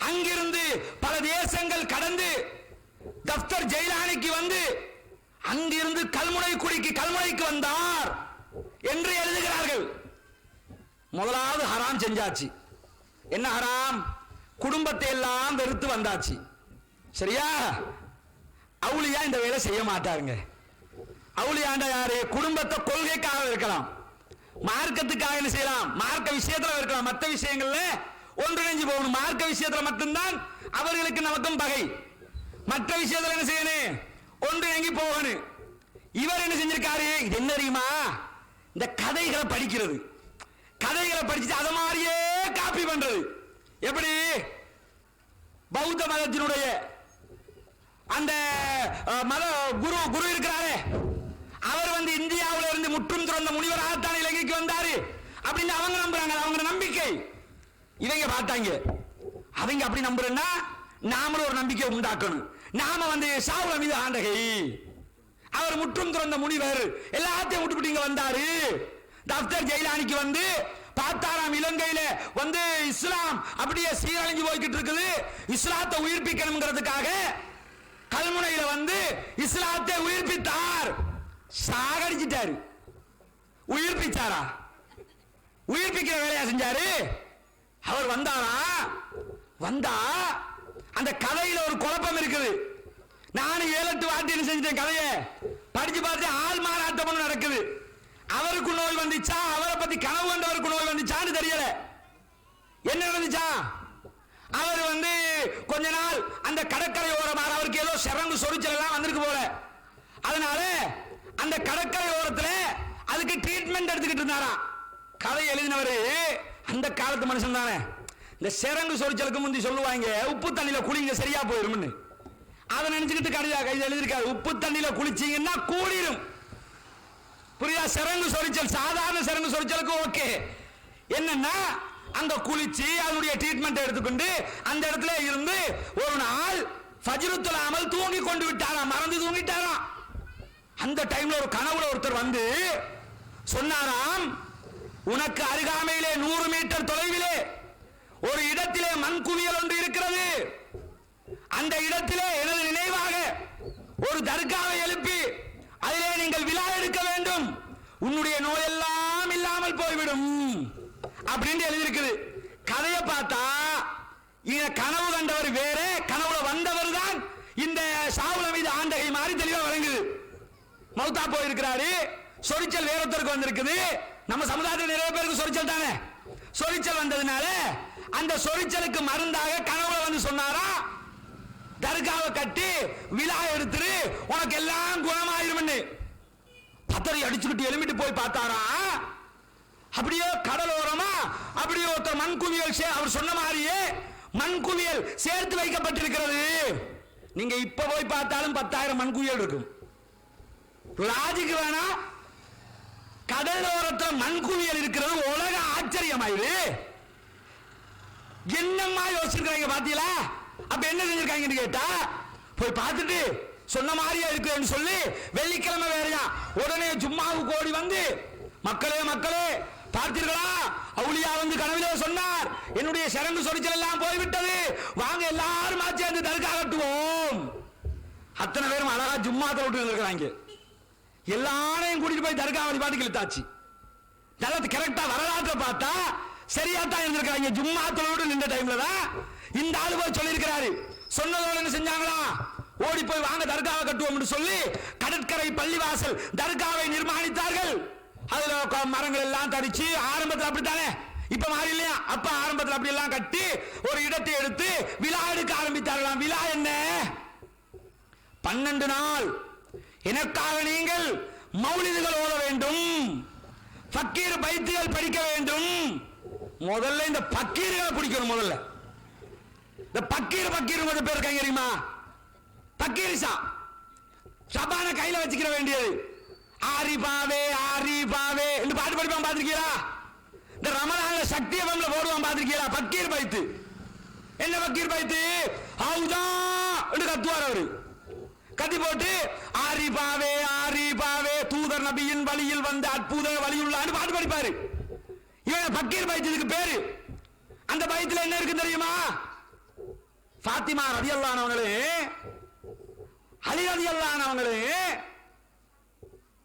அங்கிருந்து பல தேசங்கள் கடந்து தப்தர் ஜெயிலானிக்கு வந்து அங்கிருந்து கல்முனைக்கு வந்தார் என்று எழுதுகிறார்கள். முதலாவது ஹராம் செஞ்சாச்சு. என்ன ஹராம்? குடும்பத்தை எல்லாம் வெறுத்து வந்தாச்சு. சரியா? அவுலியா இந்த வேலை செய்ய மாட்டாருங்க. அவுலியாண்ட யாரு? குடும்பத்தை கொள்கைக்காக இருக்கலாம், மார்க்கத்துக்காக என்ன செய்யலாம், மார்க்க விஷயத்துல இருக்கலாம், மற்ற விஷயங்கள்ல ஒன்றிணைஞ்சு போகணும். மார்க்க விஷயத்துல மட்டும்தான் அவர்களுக்கு நமக்கும் பகை, மற்ற விஷயத்துல என்ன செய்யணும், ஒன்றிணைங்கி போகணும். இவர் என்ன செஞ்சிருக்காரு? இது என்ன தெரியுமா? இந்த கதைகளை படிக்கிறது, கதைகளை படிச்சு அதை மாதிரியே காப்பி பண்றது. எப்படி? பௌத்த மதத்தினுடைய அந்த மத குரு இருக்கிறாரே, அவர் வந்து இந்தியாவில் இருந்து முற்றும் துறந்த முனிவராகத்தான் இலங்கைக்கு வந்தாரு அப்படின்னு அவங்க நம்புறாங்க. அவங்க நம்பிக்கை. இவங்க பார்த்தாங்க, அவங்க அப்படி நம்புறேன்னா நாமளும் ஒரு நம்பிக்கை உண்டாக்கணும். நாம வந்து சாவுல மீது ஆண்டகை, அவர் முற்றும் துறந்த முனிவர், எல்லாத்தையும் விட்டுவிட்டு வந்தாரு. தப்தர் ஜெயிலானிக்கு வந்து பார்த்தாராம், இலங்கையில வந்து இஸ்லாம் அப்படியே சீரழிஞ்சு போய்கிட்டு இருக்குது, இஸ்லாத்தை உயிர்ப்பிக்கணுங்கிறதுக்காக கல்முனையில வந்து இஸ்லாத்தை உயிர்ப்பித்தார். சாகடிச்சிட்டாரு. உயிர்ப்பிச்சாரா? உயிர்ப்பிக்கிற வேலையா செஞ்சாரு. அவர் வந்தாரா? வந்தா அந்த கதையில ஒரு குழப்பம் இருக்குது. நானும் 7-8 வாட்டி என்ன செஞ்சிட்டேன், கதையை படிச்சு பார்த்து ஆள் மாறாட்டம் நடக்குது. அவருக்கு நோய் வந்துச்சா, அவரை பத்தி கனவு கண்டவருக்கு நோய் வந்துச்சான்னு தெரியல. என்ன நடந்துச்சா? அவர் வந்து கொஞ்ச நாள் அந்த கடற்கரை ஓரமாக அவருக்கு ஏதோ சிறங்கு சொரிச்சல் எல்லாம் வந்திருக்கு போல. அதனால அந்த கடற்கரை ஓரத்தில் அதுக்கு ட்ரீட்மெண்ட் எடுத்துக்கிட்டு இருந்தாராம். கதை எழுதினவர் அந்த காலத்து மனுஷன் தானே. இந்த சிறங்கு சொரிச்சலுக்கு முந்தி சொல்லுவாங்க, உப்பு தண்ணியில குளிங்க சரியா போயிரும்னு. அதை நினைச்சுக்கிட்டு கைது எழுதியிருக்காரு, உப்பு தண்ணியில குளிச்சீங்கன்னா கூடிரும். புரியா? சிறங்கு சொரிச்சல் சாதாரண சிறங்கு சொரிச்சலுக்கு ஓகே. என்னன்னா அங்க குளிச்சு அதனுடைய ட்ரீட்மெண்ட் எடுத்துக்கொண்டு அந்த இடத்துல இருந்து ஒரு நாள் ஃபஜ்ரு தொழாமல் தூங்கி கொண்டு விட்டாராம், மறந்து தூங்கிட்டாராம். அந்த டைம்ல ஒரு கனவுல ஒருத்தர் வந்து சொன்னாராம், உனக்கு அருகாமையிலே 100 மீட்டர் தொலைவிலே ஒரு இடத்திலே மண் குவியல் ஒன்று இருக்கிறது. அந்த இடத்திலே எனது நினைவாக ஒரு தர்காவை எழுப்பி அதிலே நீங்கள் விழா எடுக்க வேண்டும், உன்னுடைய நோயெல்லாம் இல்லாமல் போய்விடும் அப்படின்னு எழுதியிருக்குது. கதையை பார்த்தா கனவு கண்டவர் வேற, கனவுல வந்தவர் தான் இந்த ஷாவுல் ஹமீது ஆண்டகை மாதிரி தெளிவா வழங்குது. மௌத்தா போயிருக்கிறாரு, சொரிச்சல் வேறொருத்தருக்கு வந்திருக்குது. நம்ம சமுதாயத்தில் நிறைய பேருக்கு சொரிச்சல் தானே. சொரிச்சல் வந்ததுனால அந்த சொரிச்சலுக்கு மருந்தாக கனவுல வந்து சொன்னாரா, தர்காவை கட்டி விழா எடுத்துரு, உனக்கு எல்லாம் குணமாயிரும்னு. பத்தரை அடிச்சுக்கிட்டு எழுமிட்டு போய் பார்த்தாரா, அப்படியே கடலோரமா அப்படியே ஒருத்தர் மண் குவியல் அவர் சொன்ன மாதிரியே மண் குவியல் சேர்த்து வைக்கப்பட்டிருக்கிறது. நீங்க இப்ப போய் பார்த்தாலும் 10,000 மண் குவியல் இருக்கும். லாஜிக் வேணா, கடலோரத்தில் மண் குவியல் இருக்கிறது உலக ஆச்சரியமாயிரு. என்னம்மா யோசிச்சிருக்காங்க பாத்தீங்களா? அப்ப என்ன செஞ்சிருக்காங்கன்னு கேட்டா, போய் பார்த்துட்டு சொன்ன மாதிரியா இருக்குன்னு சொல்லி வெள்ளிக்கிழமை வேறையா உடனே ஜும்மாவுக்கு ஓடி வந்து, மக்களே மக்களே பார்த்தீர்களா, அவுலியா வந்து கனவிலே சொன்னார், என்னுடைய சரங்கு சொரிச்சல் எல்லாம் போய்விட்டது, வாங்க எல்லாரும் சேர்ந்து தர்கா கட்டுவோம். அத்தனை பேரும் அழகா ஜும்மா தொட்டு இருக்கிறாங்க. எல்லாரையும் கூட்டிட்டு போய் தர்கா வழிபாட்டுக்கு இழுத்தாச்சு. கரெக்டா வரலாற்றை பார்த்தா சரியா தான் இருந்திருக்காங்க. ஜும்மா தொழுது நின்ற டைம்ல தான் இந்த ஆளு போய் சொல்லியிருக்கிறாரு. சொன்னதோடு என்ன செஞ்சாங்களா, ஓடி போய் வாங்க தர்காவை கட்டுவோம் சொல்லி கடற்கரை பள்ளிவாசல் தர்காவை நிர்மாணித்தார்கள். அதுல மரங்கள் எல்லாம் தடிச்சு, ஆரம்பத்தில் அப்படித்தானே, இப்ப மாறி இல்லையா, அப்ப ஆரம்பத்தில் அப்படி எல்லாம் கட்டி ஒரு இடத்தை எடுத்து விழா எடுக்க ஆரம்பித்தார்களாம். விழா என்ன, 12 நாள் எனக்காக நீங்கள் மௌலிதுகள் ஓத வேண்டும், ஃபக்கீர் பைத்துகள் படிக்க வேண்டும். முதல்ல இந்த பக்கீர்களை பிடிக்கணும். முதல்ல இந்த பக்கீர் பக்கீர் பேர் இருக்காங்க தெரியுமா, பக்கீரிசா சபான கையில வச்சுக்கிற வேண்டியது. ஆரிபாவே ஆரிபாவே என்று பாட்டு படிப்பான் பாத்திருக்கீங்களா? இந்த ரமலான்ல சக்தி எஃப்எம்ல போடுவான் பாத்திருக்கீங்களா? பக்கீர் பைத்து. என்ன பக்கீர் பைத்து? ஹவுதா என்று கத்துவார் அவரு. கத்தி போட்டு ஆரிபாவே ஆரிபாவே தூதர் நபியின் வழியில் வந்த அற்புத வழியுள்ளான்னு பாட்டு படிப்பாரு. இவன் பக்கீர் பைத்துக்கு பேரு. அந்த பைத்துல என்ன இருக்கு தெரியுமா? ஃபாத்திமா ரலியல்லாஹு அன்ஹா, அலி ரலியல்லாஹு அன்ஹா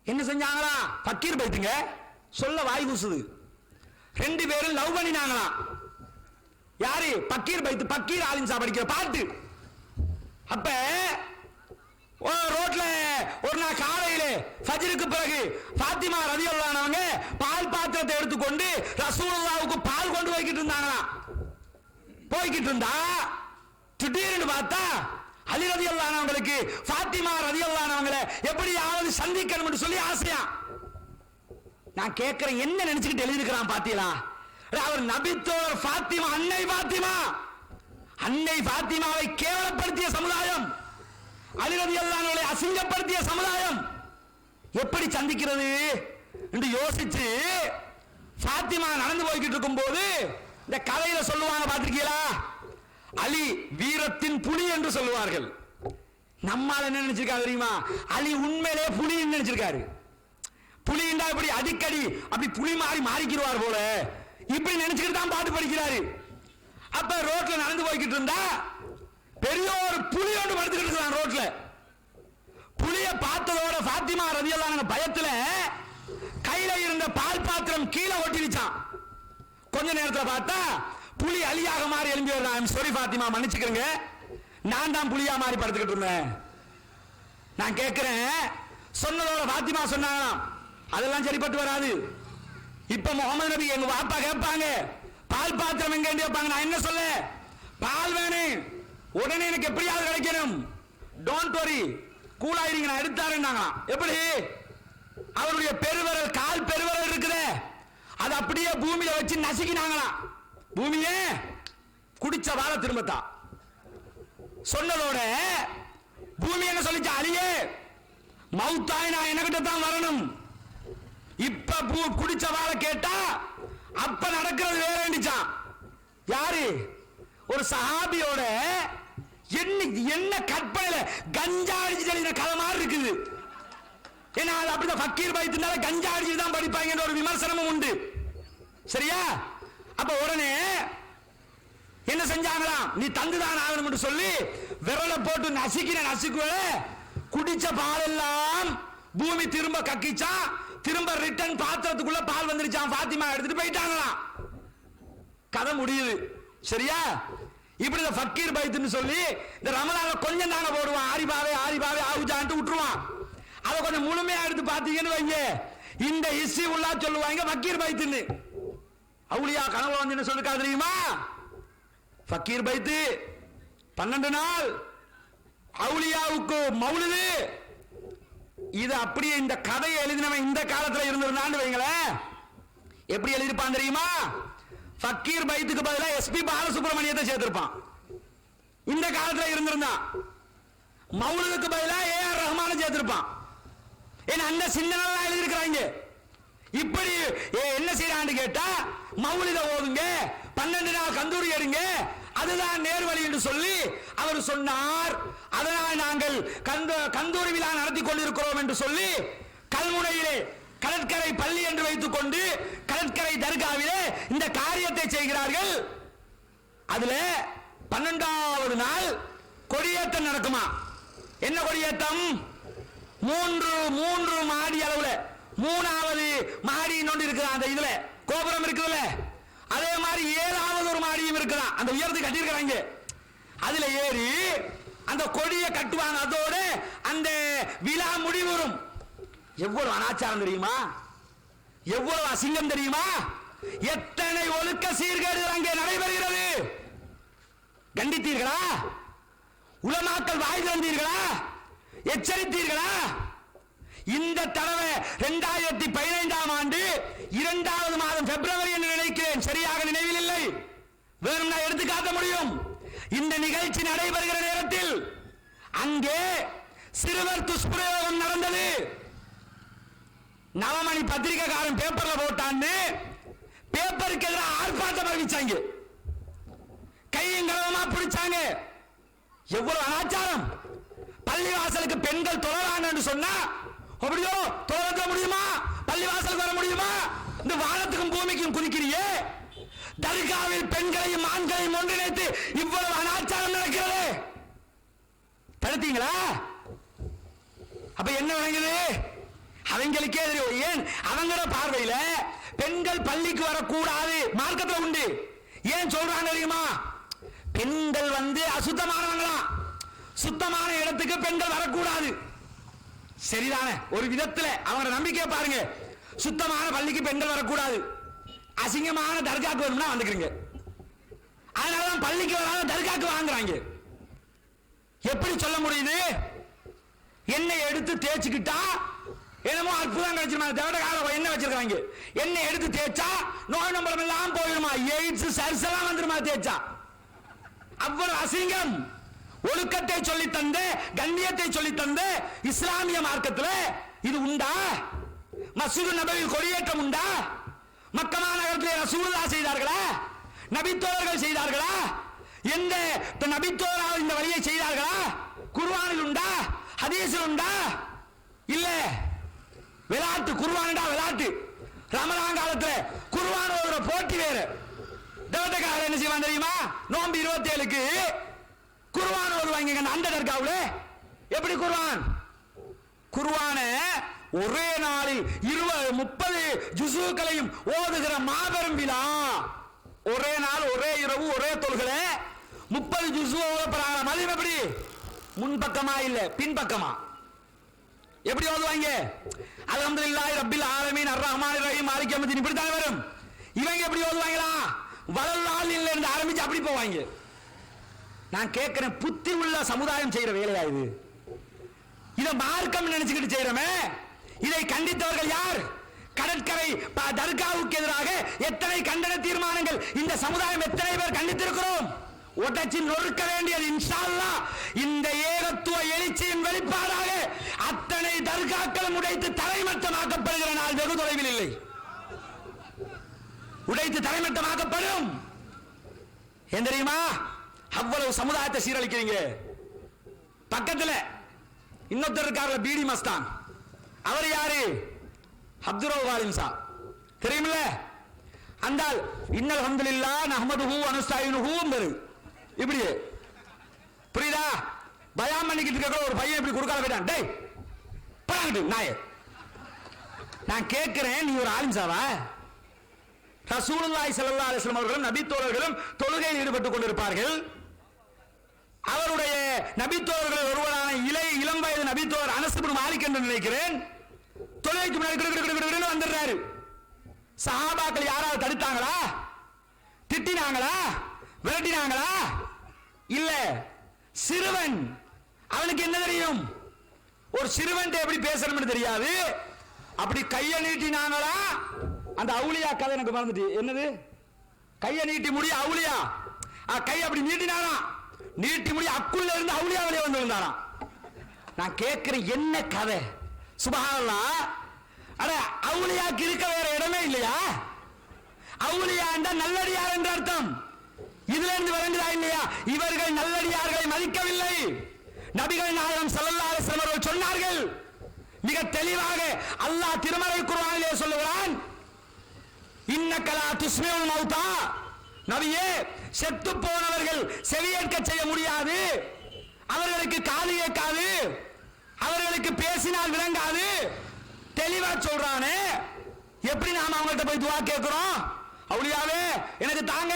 என்ன செஞ்சாங்களா? பக்கீர் பைத்துங்க சொல்ல வாய் கூசுது. 2 பேரும் லவ் பண்ணினாங்களா. யாரு? பக்கீர் பைத்து. பக்கீர் ஆலிம்சா படிக்கிற பாட்டு. அப்ப ரோட்ல ஒரு நாள் காலையிலே ஃபஜ்ருக்கு பிறகு ஃபாத்திமா ரலியல்லாஹு அன்ஹா பால் பாத்திரத்தை எடுத்துக்கொண்டு ரசூலுல்லாஹ்வுக்கு பால் கொண்டு போய்கிட்டு இருந்தாங்களா. போய்கிட்டு இருந்தா திடீர்னு பார்த்தா அலி ரலியல்லாஹு அன்ஹுவுக்கு ஃபாத்திமா ரலியல்லாஹு அன்ஹா எப்படியாவது சந்திக்கணும்னு சொல்லி ஆசையா. நான் கேட்கிறேன், என்ன நினைச்சுக்கிட்டு எழுதிருக்கிறான் பாத்தீங்களா? அவர் நபித்தோர் ஃபாத்திமா, அன்னை ஃபாத்திமா, அன்னை ஃபாத்திமாவை கேவலப்படுத்திய சமுதாயம், அலி ரலியல்லாஹு அன்ஹுவை அசிங்கப்படுத்திய சமுதாயம் எப்படி சந்திக்கிறது என்று யோசிச்சு ஃபாத்திமா நடந்து போய்கிட்டு இருக்கும் போது இந்த கதையில சொல்லுவாங்க பாத்திருக்கீங்களா, அலி வீரத்தின் புலி என்று சொல்லுவார்கள். நம்மால என்ன நினைச்சிருக்காரு தெரியுமா? அலி உண்மையிலே புலி நினைச்சிருக்காரு. புலிண்டா இப்படி அடிக்கடி அப்படி புலி மாறி மாறிக்கிறார் போல இப்படி நினைச்சுக்கிட்டு தான் பாட்டு படிக்கிறாரு. அப்ப ரோட்ல நடந்து போய்கிட்டு இருந்தா பெரிய ஒரு புலி ஒன்று படுத்துக்கிட்டு இருக்கான் ரோட்ல. புலிய பார்த்ததோட ஃபாத்திமா ரலியல்லாஹு அன்ஹா பயத்துல கையில இருந்த பால் பாத்திரம் கீழே ஒட்டிடுச்சான். கொஞ்ச நேரத்துல பார்த்தா புலி அலியாக மாறி எழும்பி வரலாம். சாரி ஃபாத்திமா, மன்னிச்சுக்கிறேங்க, நான் தான் புலியா மாறி படுத்துக்கிட்டு இருந்தேன். நான் கேட்கிறேன், சொன்னதோட ஃபாத்திமா சொன்னாங்களாம், அதெல்லாம் சரிப்பட்டு வராது. இப்ப முகமது நபி எங்க வாப்பா கேட்பாங்க, பால் பாத்திரம் எங்க கேட்பாங்க, நான் என்ன சொல்ல, பால் வேணும் உடனே எனக்கு எப்படியாவது கிடைக்கணும், டோன்ட் வரி, கூலாயிருங்க, நான் எடுத்தாருன்னாங்களாம். எப்படி? அவருடைய பெருவரல், கால் பெருவரல் இருக்குது, அது அப்படியே பூமியில வச்சு நசுக்கினாங்களாம். பூமியே குடிச்ச வாழ திரும்பத்தா சொன்னதோட பூமி என்ன சொல்லிச்சா, அலியே மௌத்தாய் நான் என்கிட்ட தான் வரணும். இப்ப குடிச்ச வாழ கேட்டா அப்ப நடக்கிறது வேற. யாரு? ஒரு சஹாபியோட என்ன கற்பனையில கஞ்சா அடிச்சு எழுதின கதை மாதிரி இருக்குது. ஏன்னா அது அப்படிதான் ஃபக்கீர் பைத்துனால கஞ்சா அடிச்சு தான் படிப்பாங்க ஒரு விமர்சனமும் உண்டு. சரியா? அப்ப உடனே என்ன செஞ்சாங்களாம்? நீ தந்துதான் ஆகணும் சொல்லி விரலை போட்டு நசுக்குவ குடிச்ச பால் எல்லாம் பூமி திரும்ப கக்கிச்சா, திரும்ப ரிட்டர்ன் பாத்திரத்துக்குள்ள பால் வந்துருச்சான். பாத்திமா எடுத்துட்டு போயிட்டாங்களாம். கதை முடியுது. சரியா? இப்படி இந்த ஃபக்கீர் பைத்துன்னு சொல்லி இந்த ரமலான்ல கொஞ்சம் தானே போடுவான். ஆரிபாவே ஆவுஜான்ட்டு விட்டுருவான். அதை கொஞ்சம் முழுமையா எடுத்து பாத்தீங்கன்னு வைங்க, இந்த இஸ்ஸி உள்ளா சொல்லுவாங்க ஃபக்கீர் பைத்துன்னு. அவுலியா கனவுல வந்து என்ன சொல்லிருக்கா தெரியுமா? ஃபக்கீர் பைத்து 12 நாள் அவுலியாவுக்கு மௌலிது. இது அப்படியே இந்த கதையை எழுதினவன் இந்த காலத்துல இருந்திருந்தான்னு வைங்களேன், எப்படி எழுதிருப்பான் தெரியுமா? ஃபக்கீர் பைத்துக்கு பதிலா எஸ்பி பாலசுப்ரமணியத்தை சேர்த்திருப்பான். இந்த காலத்துல இருந்திருந்தான். மௌலிதுக்கு பதிலா ஏஆர் ரஹ்மான சேர்த்திருப்பான். ஏன்னா அந்த சிந்தனை எழுதிருக்கிறாங்க. இப்படி என்ன செய்யறான்னு கேட்டா, மௌலித ஓதுங்க, 12 நாள் கந்தூரி எடுங்க, அதுதான் நேர்வழி என்று சொல்லி அவர் சொன்னார். அதனால் நாங்கள் கந்தூரி விழா நடத்தி கொண்டிருக்கிறோம் என்று சொல்லி கல்முனையிலே கடற்கரை பள்ளி என்று வைத்துக் கொண்டு கடற்கரை தர்காவிலே இந்த காரியத்தை செய்கிறார்கள். அதுல 12வது நாள் கொடியேற்றம் நடக்குமா? என்ன கொடியேற்றம்? மூன்று மாடி அளவுல 3வது மாடி இன்னொன்று இருக்குது. அந்த இதுல கோபுரம் இருக்குதுல்ல, அதே மாதிரி 7வது ஒரு மாடியும் இருக்குதான். அந்த உயரத்துக்கு கட்டியிருக்கிறாங்க. அதுல ஏறி அந்த கொடியை கட்டுவாங்க. அதோட அந்த விழா முடிவுறும். எவ்வளவு அனாச்சாரம் தெரியுமா? எவ்வளவு அசிங்கம் தெரியுமா? எத்தனை ஒழுக்க சீர்கேடுகள் அங்கே நடைபெறுகிறது. கண்டித்தீர்களா? உலமாக்கள் வாய் திறந்தீர்களா? எச்சரித்தீர்களா? இந்த தடவை 2015ஆம் ஆண்டு 2வது மாதம் பிப்ரவரி என்று நினைக்கிறேன், சரியாக நினைவில் இல்லை, வேறும் நான் எடுத்து காட்ட முடியும். இந்த நிகழ்ச்சி நடைபெறுகிற நேரத்தில் அங்கே சிறுவர் துஷ்பிரயோகம் நடந்தது. நவமணி பத்திரிகைக்காரன் பேப்பர்ல போட்டான்னு பேப்பருக்கு எதிராக ஆர்ப்பாட்டம் அறிவிச்சாங்க. கையும் களவமா பிடிச்சாங்க. எவ்வளவு அனாச்சாரம்! பள்ளிவாசலுக்கு பெண்கள் தொழலான்னு சொன்னா அப்படியோ தொழ முடியுமா? பள்ளிவாசலுக்கு வர முடியுமா? இந்த வானத்துக்கும் பூமிக்கும் குதிக்கிறியே. தர்காவில் பெண்களையும் ஆண்களையும் ஒன்றிணைத்து இவ்வளவு அனாச்சாரம் நடக்கிறது. தடுத்தீங்களா? அப்ப என்ன விளங்குது? அவங்களுக்கே தெரியும். ஏன் அவங்களோட பார்வையில பெண்கள் பள்ளிக்கு வரக்கூடாது மார்க்கத்தில் உண்டு. ஏன் சொல்றாங்க தெரியுமா? பெண்கள் அசுத்தமானவங்களாம், சுத்தமான இடத்துக்கு பெண்கள் வரக்கூடாது. சரிதானே? ஒரு விதத்தில் அவங்க நம்பிக்கை பாருங்க. சுத்தமான பள்ளிக்கு பெண்கள் வரக்கூடாது, அசிங்கமான தர்காக்கு வரும்னா வந்துக்கிறீங்க. அதனாலதான் பள்ளிக்கு வராத தர்காக்கு வாங்குறாங்க. எப்படி சொல்ல முடியுது? எண்ணெய் எடுத்து தேய்ச்சிக்கிட்டா என்னமோ அற்புதம் கிடைச்சிருமா? தேவடகால எண்ணெய் வச்சிருக்காங்க. எண்ணெய் எடுத்து தேய்ச்சா நோய் நம்பரம் எல்லாம் போயிடுமா? எய்ட்ஸ் சர்ஸ் எல்லாம் வந்துருமா தேய்ச்சா? அவ்வளவு அசிங்கம். ஒழுக்கத்தை சொல்லி தந்து, கண்ணியத்தை சொல்லி தந்து இஸ்லாமிய மார்க்கத்தில் இது உண்டா? மஸ்ஜிது நபவியில் கொடியேற்றம் உண்டா? மக்கமா நகரத்தில் ரசூலுல்லாஹ் செய்தார்களா? நபித்தோழர்கள் செய்தார்களா? எந்த நபித்தோழர் இந்த வழியை செய்தார்களா? குர்ஆனில் உண்டா? ஹதீஸில் உண்டா? இல்ல. விளையாட்டு குர்ஆன்டா விளையாட்டு. ரமலான் காலத்தில் குர்ஆன் ஓதுற போட்டி வேற. தேவதக்காரர் என்ன செய்வான் தெரியுமா? நோன்பு 27க்கு குர்ஆன் ஓதுவாங்க அந்த தர்காவுல. எப்படி குர்ஆன்? குர்ஆனை ஒரே நாளில் 30 ஜுஸுக்களையும் ஓதுகிற மாபெரும் விழா. ஒரே நாள், ஒரே இரவு, ஒரே தொழுகை 30 ஜுஸு ஓதப்படுறாங்க. மதியம் எப்படி? முன்பக்கமா இல்ல பின்பக்கமா? எப்படி ஓதுவாங்க? அல்ஹம்துலில்லாஹி ரப்பில் ஆலமீன் அர்ரஹ்மானிர் ரஹீம் மாலிகி யௌமிddin இப்படி தான் வரும். இவங்க எப்படி ஓதுவாங்களா? வலல்லால் இருந்து ஆரம்பிச்சு அப்படி போவாங்க. நான் கேட்கிறேன், புத்தி உள்ள சமுதாயம் செய்யற வேலையா இது? இதை மார்க்கம் நினைச்சுக்கிட்டு செய்யறமே. இதை கண்டித்தவர்கள் யார்? கடற்கரை தர்காவுக்கு எதிராக எத்தனை கண்டன தீர்மானங்கள் இந்த சமுதாயம் எத்தனை பேர் கண்டித்திருக்கிறோம்? உடைச்சு நொறுக்க வேண்டியது இன்ஷா அல்லாஹ் இந்த ஏகத்துவ எழுச்சியின் வெளிப்பாடாக அத்தனை தர்காக்களும் உடைத்து தரைமட்டமாக்கப்படுகிற நாள் வெகு தொலைவில் இல்லை. உடைத்து தரைமட்டமாக்கப்படும். ஏன் தெரியுமா? அவ்வளவு சமுதாயத்தை சீரழிக்கிறீங்க. பக்கத்துல இன்னொருத்தர் இருக்கார்ல, பீடி மஸ்தான். அவர் யாரு? அப்துல் ரஹ்மான் சா, தெரியுமில்ல? அந்த இன்னல் ஹம்துலில்லாஹ் நஹ்மதுஹு வ நஸ்தஈனுஹு என்பது இப்படி புரியுதா? பயான் பண்ணிக்கிட்டு இருக்க ஒரு பையன் இப்படி குறுக்கால போயிட்டான். டேய் படாங்கட்டு நாயே, நான் கேட்கிறேன், நீ ஒரு ஆலிம் சாவா? ரசூலுல்லாஹி ஸல்லல்லாஹு அலைஹி வஸல்லம் அவர்களும் நபி தோழர்களும் தொழுகையில் ஈடுபட்டுக் கொண்டிருப்பார்கள். அவருடைய நபித்தோழர்கள் ஒருவரான இளம் வயது நபித்தோழர் அனஸ் இப்னு மாலிக் என்று நினைக்கிறேன், தொழுகைக்கு முன்னாடி வந்துடுறாரு. சஹாபாக்கள் யாராவது தடுத்தாங்களா? திட்டினாங்களா? விரட்டினாங்களா? இல்ல. சிறுவன், அவனுக்கு என்ன தெரியும்? ஒரு சிறுவன் எப்படி பேசணும்னு தெரியாது. அப்படி கையை நீட்டினாங்களா? அந்த அவுலியா கதை எனக்கு மறந்துட்டு, என்னது கையை நீட்டி முடிய அவுலியா, கை அப்படி நீட்டினாரா, நீட்டி முடிய அக்குள்ள இருந்து அவுலியா வெளியே வந்து விழுந்தாராம். நான் கேட்கிறேன், என்ன கதை? சுப்ஹானல்லாஹ். அட அவுலியாக்கு இருக்க வேற இடமே இல்லையா? அவுலியா என்றால் நல்லடியார் என்ற அர்த்தம். இதுல இருந்து விளங்குதா இல்லையா? இவர்கள் நல்லடியார்களை மதிக்கவில்லை. நபிகள் நாயகம் ஸல்லல்லாஹு அலைஹி வஸல்லம் அவர்கள் சொன்னார்கள் மிக தெளிவாக. அல்லாஹ் திருமறை குர்ஆனிலே சொல்லுகிறான், இன்னக லா துஸ்மிஉல் மௌதா, நபியே செத்து போனவர்கள் செவியேற்க செய்ய முடியாது, அவர்களுக்கு காது கேட்காது, அவர்களுக்கு பேசினால் விளங்காது. தெளிவா சொல்றானே, எப்படி நாம அவங்கள்ட்ட போய் துஆ கேட்கிறோம்? அவுலியாவே எனக்கு தாங்க,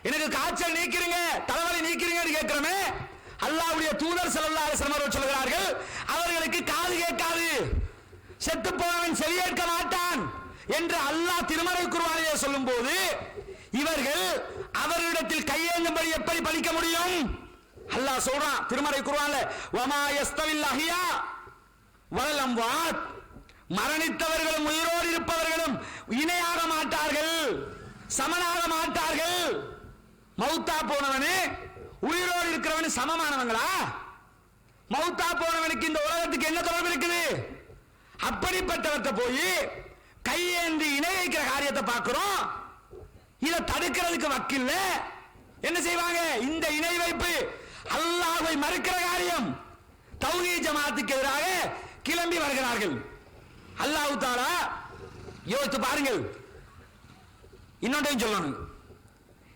எனக்கு காய்ச்சல் நீக்கிறீங்க, தலைவலி நீக்கிறீங்கன்னு கேட்கிறோமே. அல்லாஹ்வுடைய தூதர் ஸல்லல்லாஹு அலைஹி வஸல்லம் அவர்கள் சொல்கிறார்கள், அவர்களுக்கு காது கேட்காது, செத்து போனவன் செவியேற்க மாட்டான் என்று அல்லாஹ் திருமறை குர்ஆனிலே சொல்லும்போது, இவர்கள் அவர்களிடத்தில் கையேந்தும்படி எப்படி படிக்க முடியும்? அல்லாஹ் சொல்றான் திருமறை குர்ஆன்ல, வமா யஸ்தவில் அஹ்யா வல் அம்வாத், மரணித்தவர்களும் உயிரோடு இருப்பவர்களும் இணையாக மாட்டார்கள், சமனாக மாட்டார்கள். மௌத்தா போனவனே உயிரோடு இருக்கிறவனு சமமானவங்களா? மௌத்தா போனவனுக்கு இந்த உலகத்துக்கு என்ன தொடர்பு இருக்குது? அப்படிப்பட்டவற்றை போய் கையேந்தி இணை வைக்கிற காரியத்தை பார்க்கிறோம். இதை தடுக்கிறதுக்கு வக்கில்ல. என்ன செய்வாங்க? இந்த இணை வைப்பு அல்லாஹ்வை மறுக்கிற காரியம். தௌஹீத் ஜமாத்துக்கு எதிராக கிளம்பி வருகிறார்கள். அல்லாஹ் தஆலா யோசித்து பாருங்கள். இன்னொன்றையும் சொல்லணும்,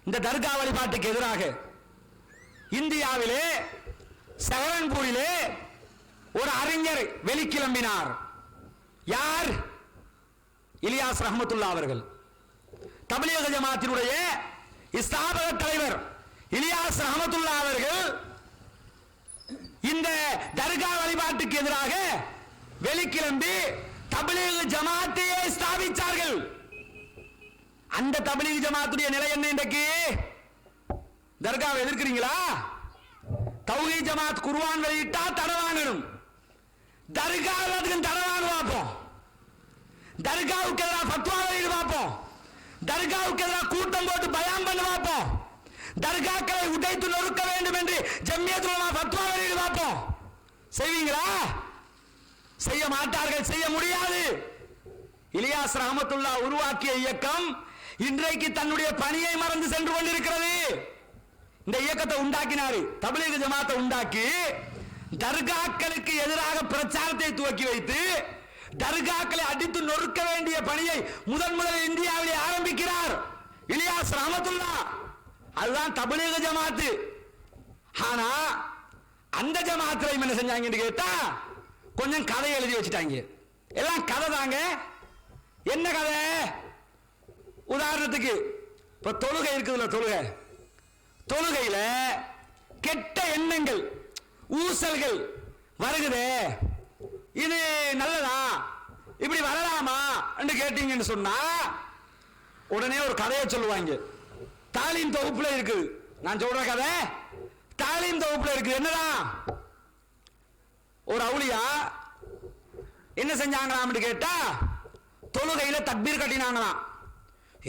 இந்த தர்கா வழிபாட்டுக்கு எதிராக இந்தியாவிலே சஹரன்பூரிலே ஒரு அறிஞர் வெளிக்கிளம்பினார். யார்? இலியாஸ் ரஹ்மத்துல்லாஹ் அவர்கள். தப்லீக் ஜமாத்தினுடைய ஸ்தாபக தலைவர் இலியாஸ் ரஹ்மத்துல்லாஹ் அவர்கள் இந்த தர்கா வழிபாட்டுக்கு எதிராக வெளிக்கிளம்பி தப்லீக் ஜமாத்தையே ஸ்தாபித்தார்கள். அந்த தப்லீக் ஜமாத்துடைய நிலை என்ன இன்றைக்கு? தர்காவை எதிர்க்கிறீங்களா? தௌஹீத் ஜமாத் குர்ஆன் வெளியிட்டா தடை வாங்கணும். தர்காவுக்கு தடை வாங்க பார்ப்போம். தர்காவுக்கு எதிராக ஃபத்வா வெளியிட பார்ப்போம். தர்காவுக்கு எதிராக கூட்டம் போட்டு பயான் பண்ண பார்ப்போம். தர்காக்களை உடைத்து நொறுக்க வேண்டும் என்று ஜம்மியத்துல் உலமா ஃபத்வா வெளியிட பார்ப்போம். செய்வீங்களா? செய்ய மாட்டார்கள், செய்ய முடியாது. இலியாஸ் ரஹ்மத்துல்லாஹ் உருவாக்கிய இயக்கம் இன்றைக்கு தன்னுடைய பணியை மறந்து சென்று கொண்டிருக்கிறது. இந்த இயக்கத்தை உண்டாக்கினாரு, தப்லீக் ஜமாத்தை உண்டாக்கி தர்காக்களுக்கு எதிராக பிரச்சாரத்தை துவக்கி வைத்து தர்காக்களை அடித்து நொறுக்க வேண்டிய பணியை முதலில் இந்தியாவிலே ஆரம்பிக்கிறார் இலியாஸ் ரஹ்மத்துல்லாஹ். அதுதான் தப்லீக் ஜமாத்து. ஆனா அந்த ஜமாத்துல என்ன செஞ்சாங்கன்னு கேட்டா கொஞ்சம் கதை எழுதி வச்சுட்டாங்க. எல்லாம் கதை தாங்க. என்ன கதை? உதாரணத்துக்கு இப்ப தொழுகை இருக்குதுல்ல, தொழுகையில கெட்ட எண்ணங்கள் ஊசல்கள் வருகுதே, இது நல்லதா, இப்படி வரலாமா என்று கேட்டீங்கன்னு சொன்னா உடனே ஒரு கதையை சொல்லுவாங்க. தாலீம் தொகுப்புல இருக்குது. நான் சொல்ற கதை தாலீம் தொகுப்புல இருக்குது. என்னடா, ஒரு அவுலியா என்ன செஞ்சாங்களாம் கேட்டா தொழுகையில தக்பீர் கட்டினாங்களாம்.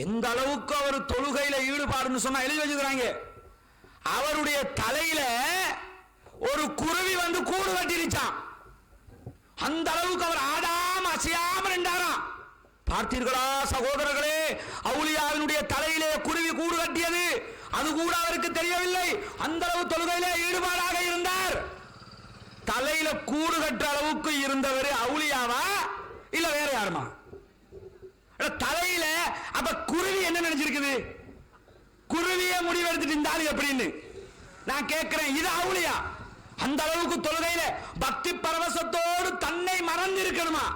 எந்த அளவுக்கு அவர் தொழுகையில ஈடுபாடுன்னு சொன்னா எழுதி வச்சுக்கிறாங்க. அவருடைய தலையில ஒரு குருவி வந்து கூடு கட்டிருச்சான். அந்த அளவுக்கு அவர் ஆடாம அசையாம நின்றாராம். பார்த்தீர்களா சகோதரர்களே, அவுலியாவினுடைய தலையிலே குருவி கூடு கட்டியது. அது கூட அவருக்கு தெரியவில்லை. அந்த அளவு தொழுகையிலே ஈடுபாடாக இருந்தார். தலையில கூடு கட்ட அளவுக்கு இருந்தவர் அவுலியாவா இல்ல வேற யாருமா? தலையில அப்ப குருவி என்ன நினைச்சிருக்குது? குருவிய முடிவெடுத்துட்டு இருந்தாலும் எப்படின்னு நான் கேட்கிறேன். இது அவுலியா? அந்த அளவுக்கு தொழுகையில பக்தி பரவசத்தோடு தன்னை மறந்து இருக்கணுமா?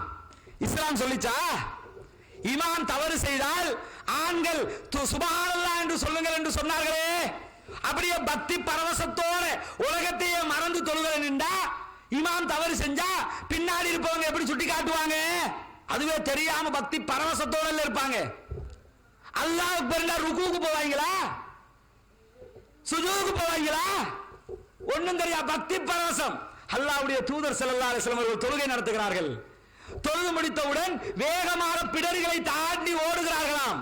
இஸ்லாம் சொல்லிச்சா? இமாம் தவறு செய்தால் ஆண்கள் சுப்ஹானல்லாஹ் என்று சொல்லுங்கள் என்று சொன்னார்களே, அப்படியே பக்தி பரவசத்தோட உலகத்தையே மறந்து தொழுகிறேன் என்றா இமாம் தவறு செஞ்சா பின்னாடி இருப்பவங்க எப்படி சுட்டி காட்டுவாங்க? அதுவே தெரியாம பக்தி பரவசத்தோட இருப்பாங்க. அல்லாஹ் பெருண்டா ருக்குக்கு போவாங்களா? சுஜூதுக்கு போவாங்களா? ஒண்ணும் தெரியா பக்தி பரவசம். அல்லாஹ்வுடைய தூதர் ஸல்லல்லாஹு அலைஹி வஸல்லம் அவர்கள் தொழுகை நடத்துகிறார்கள். தொழுது முடித்தவுடன் வேகமாக பிடரிகளை தாண்டி ஓடுகிறார்களாம்.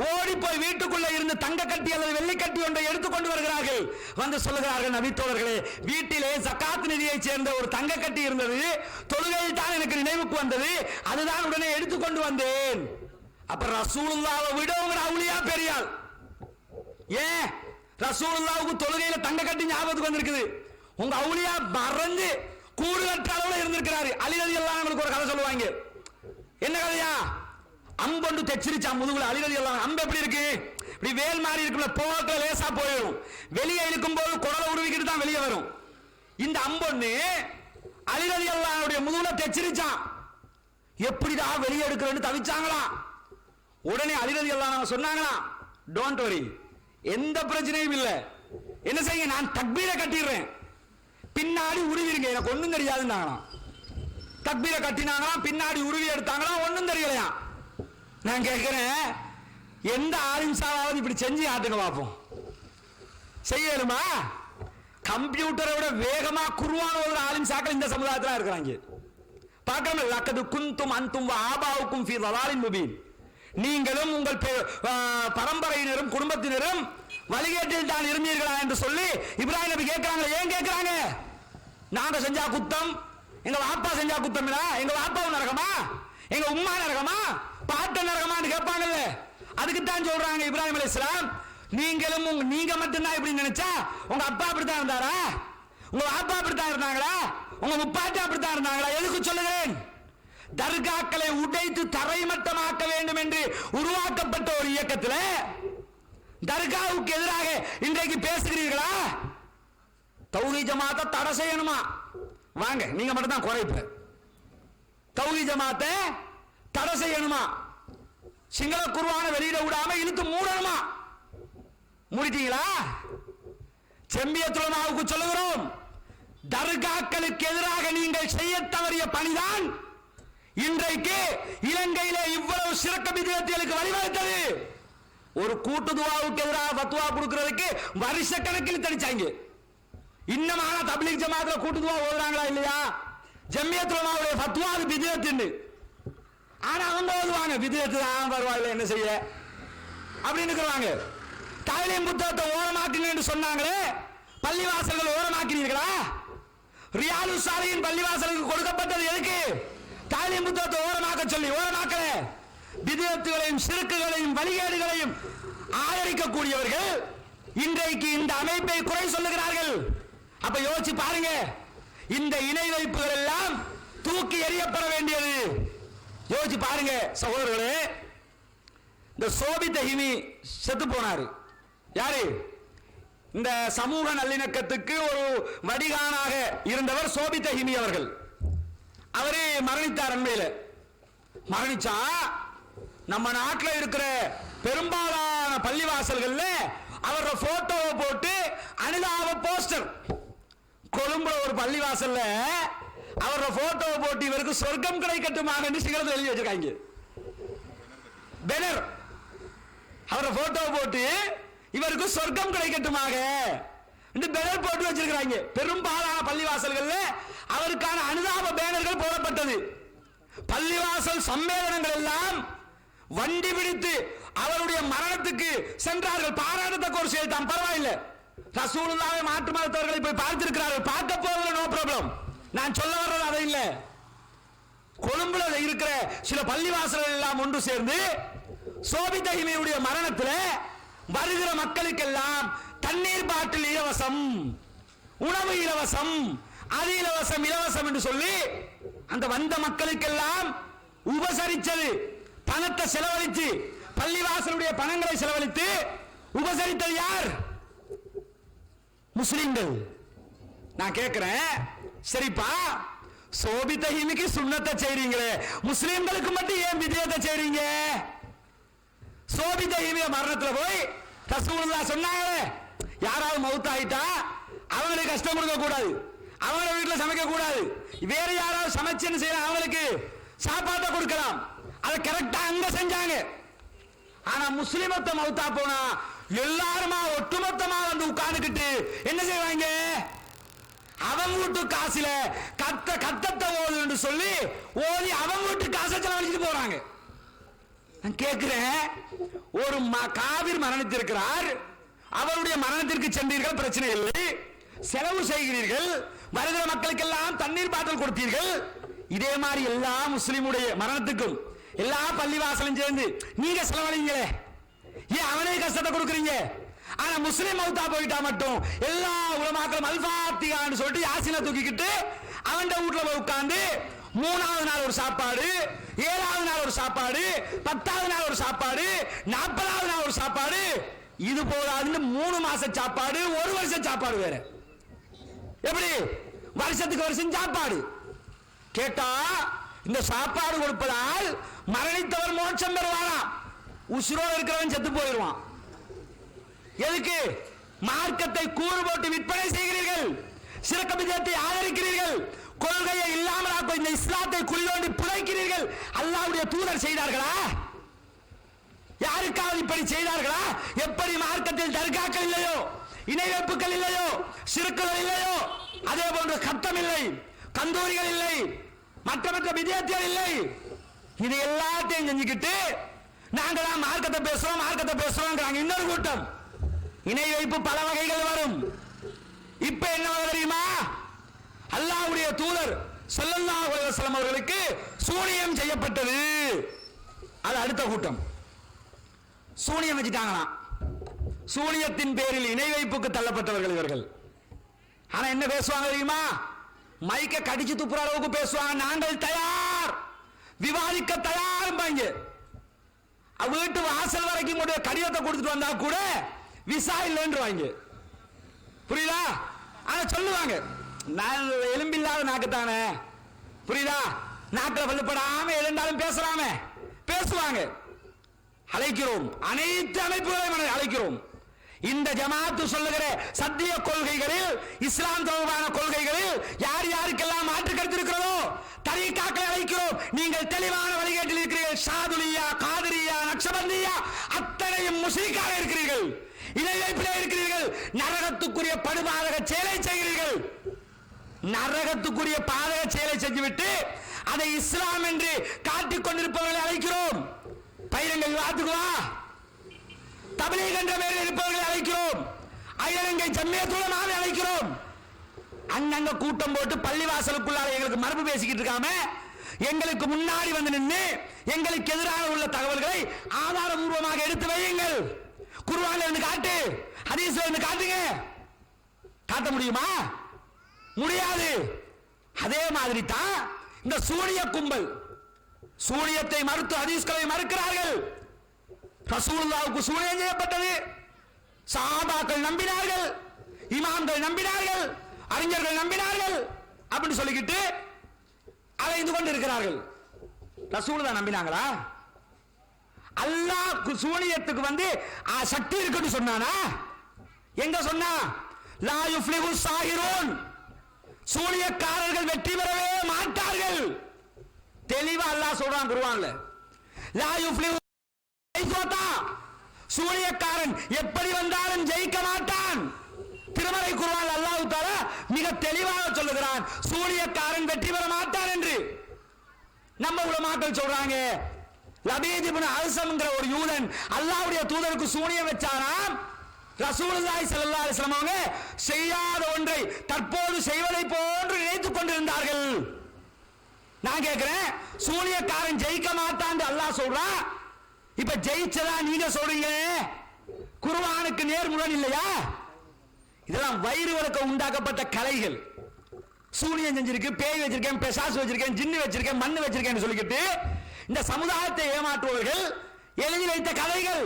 ஓடி போய் வீட்டுக்குள்ள இருந்து தங்க கட்டி அல்லது வெள்ளி கட்டி ஒன்றை எடுத்துக்கொண்டு வருகிறார்கள். வந்து சொல்லுகிறார்கள், நபி தோழர்களே, வீட்டிலே ஜகாத் நிதியை சேர்ந்த ஒரு தங்க கட்டி இருந்தது, தொழுகையில் தான் எனக்கு நினைவுக்கு வந்தது, அதுதான் உடனே எடுத்துக்கொண்டு வந்தேன். அப்ப ரசூலுல்லாஹ்வை விட உங்க அவுலியா பெரியாள். ஏன் ரசூலுல்லாஹ்வுக்கு தொழுகையில தங்க கட்டி ஞாபகத்துக்கு வந்திருக்குது? உங்க அவுலியா மறந்து கூடு கட்ட அளவுல இருந்திருக்கிறாரு. அலி ரலியல்லாஹு அன்ஹு ஒரு கதை சொல்லுவாங்க. என்ன கதையா? அம்பொண்டு தெச்சிருச்சா முதுகுல. அலி ரலியல்லாஹு அம்பு எப்படி இருக்கு? இப்படி வேல் மாதிரி இருக்குல்ல, போகல லேசா போயிடும். வெளியே இழுக்கும் போது குடலை உருவிக்கிட்டு தான் வெளியே வரும். இந்த அம்பொண்ணு அலி ரலியல்லாஹுடைய முதுகுல தெச்சிருச்சான். எப்படிடா வெளியே எடுக்கிறேன்னு தவிச்சாங்களாம். உடனே அலி ரலியல்லாஹு சொன்னாங்களாம், டோன்ட் வரி, எந்த பிரச்சனையும் இல்லை, என்ன செய்யுங்க, நான் தக்பீரை கட்டிடுறேன், பின்னாடி உருவிருங்க, எனக்கு ஒண்ணும் தெரியாதுன்னாங்களாம். தக்பீரை கட்டினாங்களாம், பின்னாடி உருவி எடுத்தாங்களாம், ஒண்ணும் தெரியலையா. நான் கேட்கிறேன், எந்த ஆலிம்சாவது இப்படி செஞ்சு ஆட்டுங்க பார்ப்போம். செய்யணுமா? கம்ப்யூட்டரை விட வேகமா குருவான ஒரு ஆலிம்சாக்கள் இந்த சமுதாயத்தில் இருக்கிறாங்க. பார்க்கணும். லக்கது குந்தும் அந்தும் ஆபாவுக்கும் ஃபீ ضلالٍ முபீன். நீங்களும் உங்கள் பரம்பரையினரும் குடும்பத்தினரும் வழிகேட்டில் தான் இருந்தீர்களா என்று சொல்லி இப்ராஹிம் நபி கேட்கிறாங்க. ஏன் கேட்கிறாங்க? நாங்க செஞ்சா குத்தம், எங்க வாப்பா செஞ்சா குத்தம், எங்க வாப்பாவும் நரகமா, எங்க உம்மா நரகமா, பாட்ட நரகமான்னு கேட்பாங்கல்ல. அதுக்கு தான் சொல்றாங்க இப்ராஹிம் அலைஹிஸ்ஸலாம், நீங்களும் நீங்க மட்டும்தான் இப்படி நினைச்சா உங்க அப்பா அப்படித்தான் இருந்தாரா? உங்க வாப்பா அப்படித்தான் இருந்தாங்களா? உங்க முப்பாட்டி அப்படித்தான் இருந்தாங்களா? எதுக்கு சொல்லுகிறேன்? தர்காக்களை உடைத்து தரைமட்டமாக்க வேண்டும் என்று உருவாக்கப்பட்ட ஒரு இயக்கத்தில் தர்காவுக்கு எதிராக இன்றைக்கு பேசுகிறீர்களா? தௌஹீத் ஜமாத்தை தடை செய்யணுமா? வாங்க, நீங்க மட்டும் தான் குறைப்பு. தௌஹீத் ஜமாத்தை தடை செய்யணுமா? சிங்கள குர்ஆனை வெளியிட விடாம இழுத்து மூடணுமா? மூடிட்டீங்களா? ஜம்மியத் உலமாவுக்கு சொல்லுகிறோம், தர்காக்களுக்கு எதிராக நீங்கள் செய்ய தவறிய பணிதான் இன்றைக்கு இலங்கையிலே இவ்வளவு சிறக்க விதத்துகளுக்கு வழிவகுத்தது. ஒரு கூட்டு துவாவுக்கு எதிராக ஃபத்வா கொடுக்கிறதுக்கு வருஷ கணக்கில் தடிச்சாங்க. இன்னமான தப்லீக் ஜமாத்ல கூட்டு துவா ஓதுறாங்களா இல்லையா? ஜம்மியத் உலமாவுடைய ஃபத்வா அது பித்அத்துன்னு. ஆனா அவங்க ஓதுவாங்க, பித்அத்து தான், பரவாயில்லை, என்ன செய்ய அப்படின்னு இருக்கிறாங்க. தாய்லீம் புத்தகத்தை ஓரமாக்கினு சொன்னாங்களே, பள்ளிவாசல்கள் ஓரமாக்கினீர்களா? ரியாலு சாலிஹின் பள்ளிவாசலுக்கு கொடுக்கப்பட்டது எதுக்கு? தாய்லீம் புத்தகத்தை ஓரமாக்க சொல்லி. ஓரமாக்கல. பித்அத்துகளையும் சிறுக்குகளையும் வழிகேடுகளையும் ஆதரிக்கக்கூடியவர்கள் இன்றைக்கு இந்த அமைப்பை குறை சொல்லுகிறார்கள். அப்ப யோசிச்சு பாருங்க, இந்த இணை வைப்புகள் எல்லாம் தூக்கி எறியப்பட வேண்டியது. யோசிச்சு பாருங்க சகோதரர்களே. இந்த சோபித் ஹிமி செத்து போனாரு. யாரு? இந்த சமூக நல்லிணக்கத்துக்கு ஒரு வடிகானாக இருந்தவர் சோபித் ஹிமி அவர்கள். அவரு மரணித்தார். அண்மையில் மரணிச்சா நம்ம நாட்டில் இருக்கிற பெரும்பாலான பள்ளிவாசல்கள்ல அவரோட போட்டோவை போட்டு அனுதாப போஸ்டர். கொழும்புல ஒரு பள்ளிவாசல்ல அவரோட போட்டோவை போட்டு இவருக்கு சொர்க்கம் கிடைக்கட்டுமாக சிங்களத்தில் எழுதி வச்சிருக்காங்க. பேனர் அவரோட போட்டோவை போட்டு இவருக்கு சொர்க்கம் கிடைக்கட்டுமாக பேனர் போட்டு வச்சிருக்கிறாங்க. பெரும்பாலான பள்ளிவாசல்கள்ல அவருக்கான அனுதாப பேனர்கள் போடப்பட்டது. பள்ளிவாசல் சம்மேளனங்கள் எல்லாம் வண்டி பிடித்து அவருடைய மரணத்துக்கு சென்றார்கள். பாராட்டத்தக்க ஒரு செயல் தான், பரவாயில்லை. ரசூலுல்லாஹ்வை மாற்று மதத்தவர்களை போய் பார்த்திருக்கிறார்கள். பார்க்க போவதில்லை, நோ ப்ராப்ளம். நான் சொல்ல வர்றது அதை இல்லை. கொழும்புல இருக்கிற சில பள்ளிவாசல்கள் எல்லாம் ஒன்று சேர்ந்து சோபித் ஹிமியுடைய மரணத்தில் வருகிற மக்களுக்கெல்லாம் தண்ணீர் பாட்டில் இலவசம், உணவு இலவசம், அது இலவசம் இலவசம் என்று சொல்லி அந்த வந்த மக்களுக்கெல்லாம் உபசரிச்சது, பணத்தை செலவழித்து, பள்ளிவாசலுடைய பணங்களை செலவழித்து உபசரித்தது யார்? முஸ்லிம்கள். நான் கேட்கிறேன், சரிப்பா சோபித்தஹிமிக்கு சுன்னத்தை செய்றீங்களே, முஸ்லிம்களுக்கு மட்டும் ஏன் விதயத்தை செய்றீங்க? சோபித்தஹிமிய மரணத்துல போய் ரசூலுல்லாஹ் சொன்னாங்களே, யாராவது மௌத் ஆயிட்டா அவங்களுக்கு கஷ்டம் கொடுக்க கூடாது, அவங்க வீட்டுல சமைக்க கூடாது, வேற யாராவது சமைச்சுன்னு செய்யலாம், அவங்களுக்கு சாப்பாட்டை கொடுக்கலாம். அதை கரெக்டா அங்க செஞ்சாங்க. ஆனா முஸ்லிமத்தை மௌத்தா போனா எல்லாருமா ஒட்டுமொத்தமா வந்து உட்கார்ந்துக்கிட்டு என்ன செய்வாங்க? அவங்க வீட்டு காசுல கத்தத்தை ஓதுன்னு சொல்லி ஓதி அவங்க வீட்டு காசை செலவழிச்சிட்டு போறாங்க. நான் கேட்கிறேன், ஒரு காவிர் மரணித்திருக்கிறார், அவருடைய மரணத்திற்கு சென்றீர்கள், பிரச்சனை இல்லை, செலவு செய்கிறீர்கள், வருகிற மக்களுக்கெல்லாம் தண்ணீர் பாட்டில் கொடுத்தீர்கள். இதே மாதிரி எல்லா முஸ்லிமுடைய மரணத்துக்கும் எல்லா பள்ளிவாசலும் சேர்ந்து நீங்க செலவழிங்களே, ஏன் அவனே கஷ்டத்தை கொடுக்குறீங்க? ஆனா முஸ்லிம் மௌத்தா போயிட்டா மட்டும் எல்லா உலமாக்களும் அல்பாத்திகான்னு சொல்லிட்டு யாசினை தூக்கிக்கிட்டு அவன் வீட்டுல போய் உட்கார்ந்து 3வது நாள் ஒரு சாப்பாடு, 7வது நாள் ஒரு சாப்பாடு, 10வது நாள் ஒரு சாப்பாடு, 40வது நாள் ஒரு சாப்பாடு, இது போதாதுன்னு 3 மாச சாப்பாடு, 1 வருஷம் சாப்பாடு வேற. எப்படி வருஷத்துக்கு வருஷம் சாப்பாடு கேட்டா, இந்த சாப்பாடு கொடுப்பதால் மரணித்தவர் மோட்சம் பெறுவாரா? உசுரோடு இருக்கிறவன் செத்து போயிடுவான். எதுக்கு? மார்க்கத்தை கூறு போட்டு விற்பனை செய்கிறீர்கள், சிறக்க விதத்தை ஆதரிக்கிறீர்கள், கொள்கையை இல்லாமல் இந்த இஸ்லாத்தை குளிதோண்டி புதைக்கிறீர்கள். அல்லாஹ்வுடைய தூதர் செய்தார்களா? யாருக்காவது இப்படி செய்தார்களா? எப்படி மார்க்கத்தில் தர்காக்கள் இல்லையோ, இணை வைப்புகள் இல்லையோ, சிறுக்குகள் இல்லையோ, அதே போன்று கட்டம் இல்லை, கந்தூரிகள் இல்லை, மற்ற விதேயத்தில் இல்லை. இது எல்லாத்தையும் செஞ்சுக்கிட்டு நாங்களாம் மார்க்கத்தை பேசுறோம். இன்னொரு கூட்டம் இணை வைப்பு பல வகைகள் வரும். இப்ப என்ன தெரியுமா? அல்லாஹ்வுடைய தூதர் ஸல்லல்லாஹு அலைஹி வஸல்லம் அவர்களுக்கு சூனியம் செய்யப்பட்டது. அது அடுத்த கூட்டம். சூனியம் வச்சுட்டாங்களாம். சூனியத்தின் பேரில் இணை வைப்புக்கு தள்ளப்பட்டவர்கள் இவர்கள். ஆனா என்ன பேசுவாங்க தெரியுமா? மைக்க கடிச்சு துப்புற அளவுக்கு பேசுவாங்க. நாங்கள் தயார், விவாதிக்க தயார். வீட்டு வாசல் வரைக்கும் கடிதத்தை கொடுத்துட்டு வந்தா கூட விசா இல்லைன்னு புரியுதா? ஆனா சொல்லுவாங்க, நான் எலும்பில்லாத நாக்குத்தானே, புரியுதா? நாக்கில் வலுப்படாம எழுந்தாலும் பேசுவாங்க. அழைக்கிறோம், அனைத்து அமைப்புகளையும் அழைக்கிறோம். இந்த ஜமாத்து சொல்லுகிற சத்திய கொள்கைகளில், இஸ்லாம் தொடர்பான கொள்கைகளில் யார் யாருக்கெல்லாம் மாற்று கருத்து இருக்கிறதோ தரீகாக்களை அழைக்கிறோம். நீங்கள் தெளிவான வழிகாட்டில் இருக்கிறீர்கள். ஷாதுலியா, காதிரியா, நக்ஷபந்தியா அத்தனையும் முஸ்லிக்காக இருக்கிறீர்கள், இணை வைப்பிலே இருக்கிறீர்கள், நரகத்துக்குரிய படுபாதக செயலை செய்கிறீர்கள். நரகத்துக்குரிய பாதக செயலை செஞ்சுவிட்டு அதை இஸ்லாம் என்று காட்டிக் கொண்டிருப்பவர்களை அழைக்கிறோம். பைரங்கள் வாத்துக்குவா, தப்லீக் என்ற பெயரில் இருப்பவர்களை அழைக்கிறோம். அயலங்கை ஜம்மியத்துலமாவை அழைக்கிறோம். அங்கங்க கூட்டம் போட்டு பள்ளிவாசலுக்குள்ளார எங்களுக்கு மரபு பேசிக்கிட்டு இருக்காம, எங்களுக்கு முன்னாடி வந்து நின்று எங்களுக்கு எதிராக உள்ள தகவல்களை ஆதாரபூர்வமாக எடுத்து வையுங்கள். குர்ஆன்ல இருந்து காட்டு, ஹதீஸ்ல இருந்து காட்டுங்க. காட்ட முடியுமா? முடியாது. அதே மாதிரி தான் இந்த சூனிய கும்பல் சூனியத்தை மறுத்து ஹதீஸ்களை மறுக்கிறார்கள். ரசூலுல்லாஹ்வுக்கு சூனியம் செய்யப்பட்டது, சஹாபாக்கள் நம்பினார்கள், இமாம்கள் நம்பினார்கள், அறிஞர்கள் நம்பினார்கள் அப்படின்னு சொல்லிக்கிட்டு அலைந்து கொண்டு இருக்கிறார்கள். ரசூலுல்லாஹ் நம்பினாங்களா? அல்லாஹ் சூனியத்துக்கு சக்தி இருக்குன்னு சொன்னானா? எங்க சொன்னா? லா யுஃப்லிஹு ஸாஹிரூன், சூனியக்காரர்கள் வெற்றி பெறவே மாட்டார்கள். தெளிவா அல்லாஹ் சொல்றான் குர்ஆன்ல. லா யுஃப்லிஹு, சூனியக்காரன் எப்படி வந்தாலும் ஜெயிக்க மாட்டான். திருமறை குர்ஆன் அல்லாஹ் தஆலா மிக தெளிவாக சொல்லுகிறான், சூனியக்காரன் வெற்றி பெற மாட்டான் என்று. நம்ம உலமாக்கள் சொல்றாங்க, லபீத் இப்னு அல்சம்ங்கற ஒரு யூதன் அல்லாஹ்வுடைய தூதருக்கு சூனியம் வச்சாராம். ரசூலுல்லாஹி ஸல்லல்லாஹு அலைஹி வஸல்லம் அவங்க செய்யாத ஒன்றை தற்போது செய்வதை போன்று நினைத்துக் கொண்டிருந்தார்கள். நான் கேட்கிறேன், சூனியக்காரன் ஜெயிக்க மாட்டான் அல்லாஹ் சொல்றான், இப்ப ஜெயிச்சதா நீங்க சொல்றீங்க? குர்ஆனுக்கு நேர்முரண் இல்லையா? இதெல்லாம் வயிறு வழக்க உண்டாக்கப்பட்ட கலைகள். சூனியம் செஞ்சிருக்கு, பேய் வச்சிருக்கேன், பெசாசு வச்சிருக்கேன், ஜின்னு வச்சிருக்கேன், மண்ணு வச்சிருக்கேன் சொல்லிக்கிட்டு இந்த சமுதாயத்தை ஏமாற்றுவர்கள் எழுதி வைத்த கதைகள்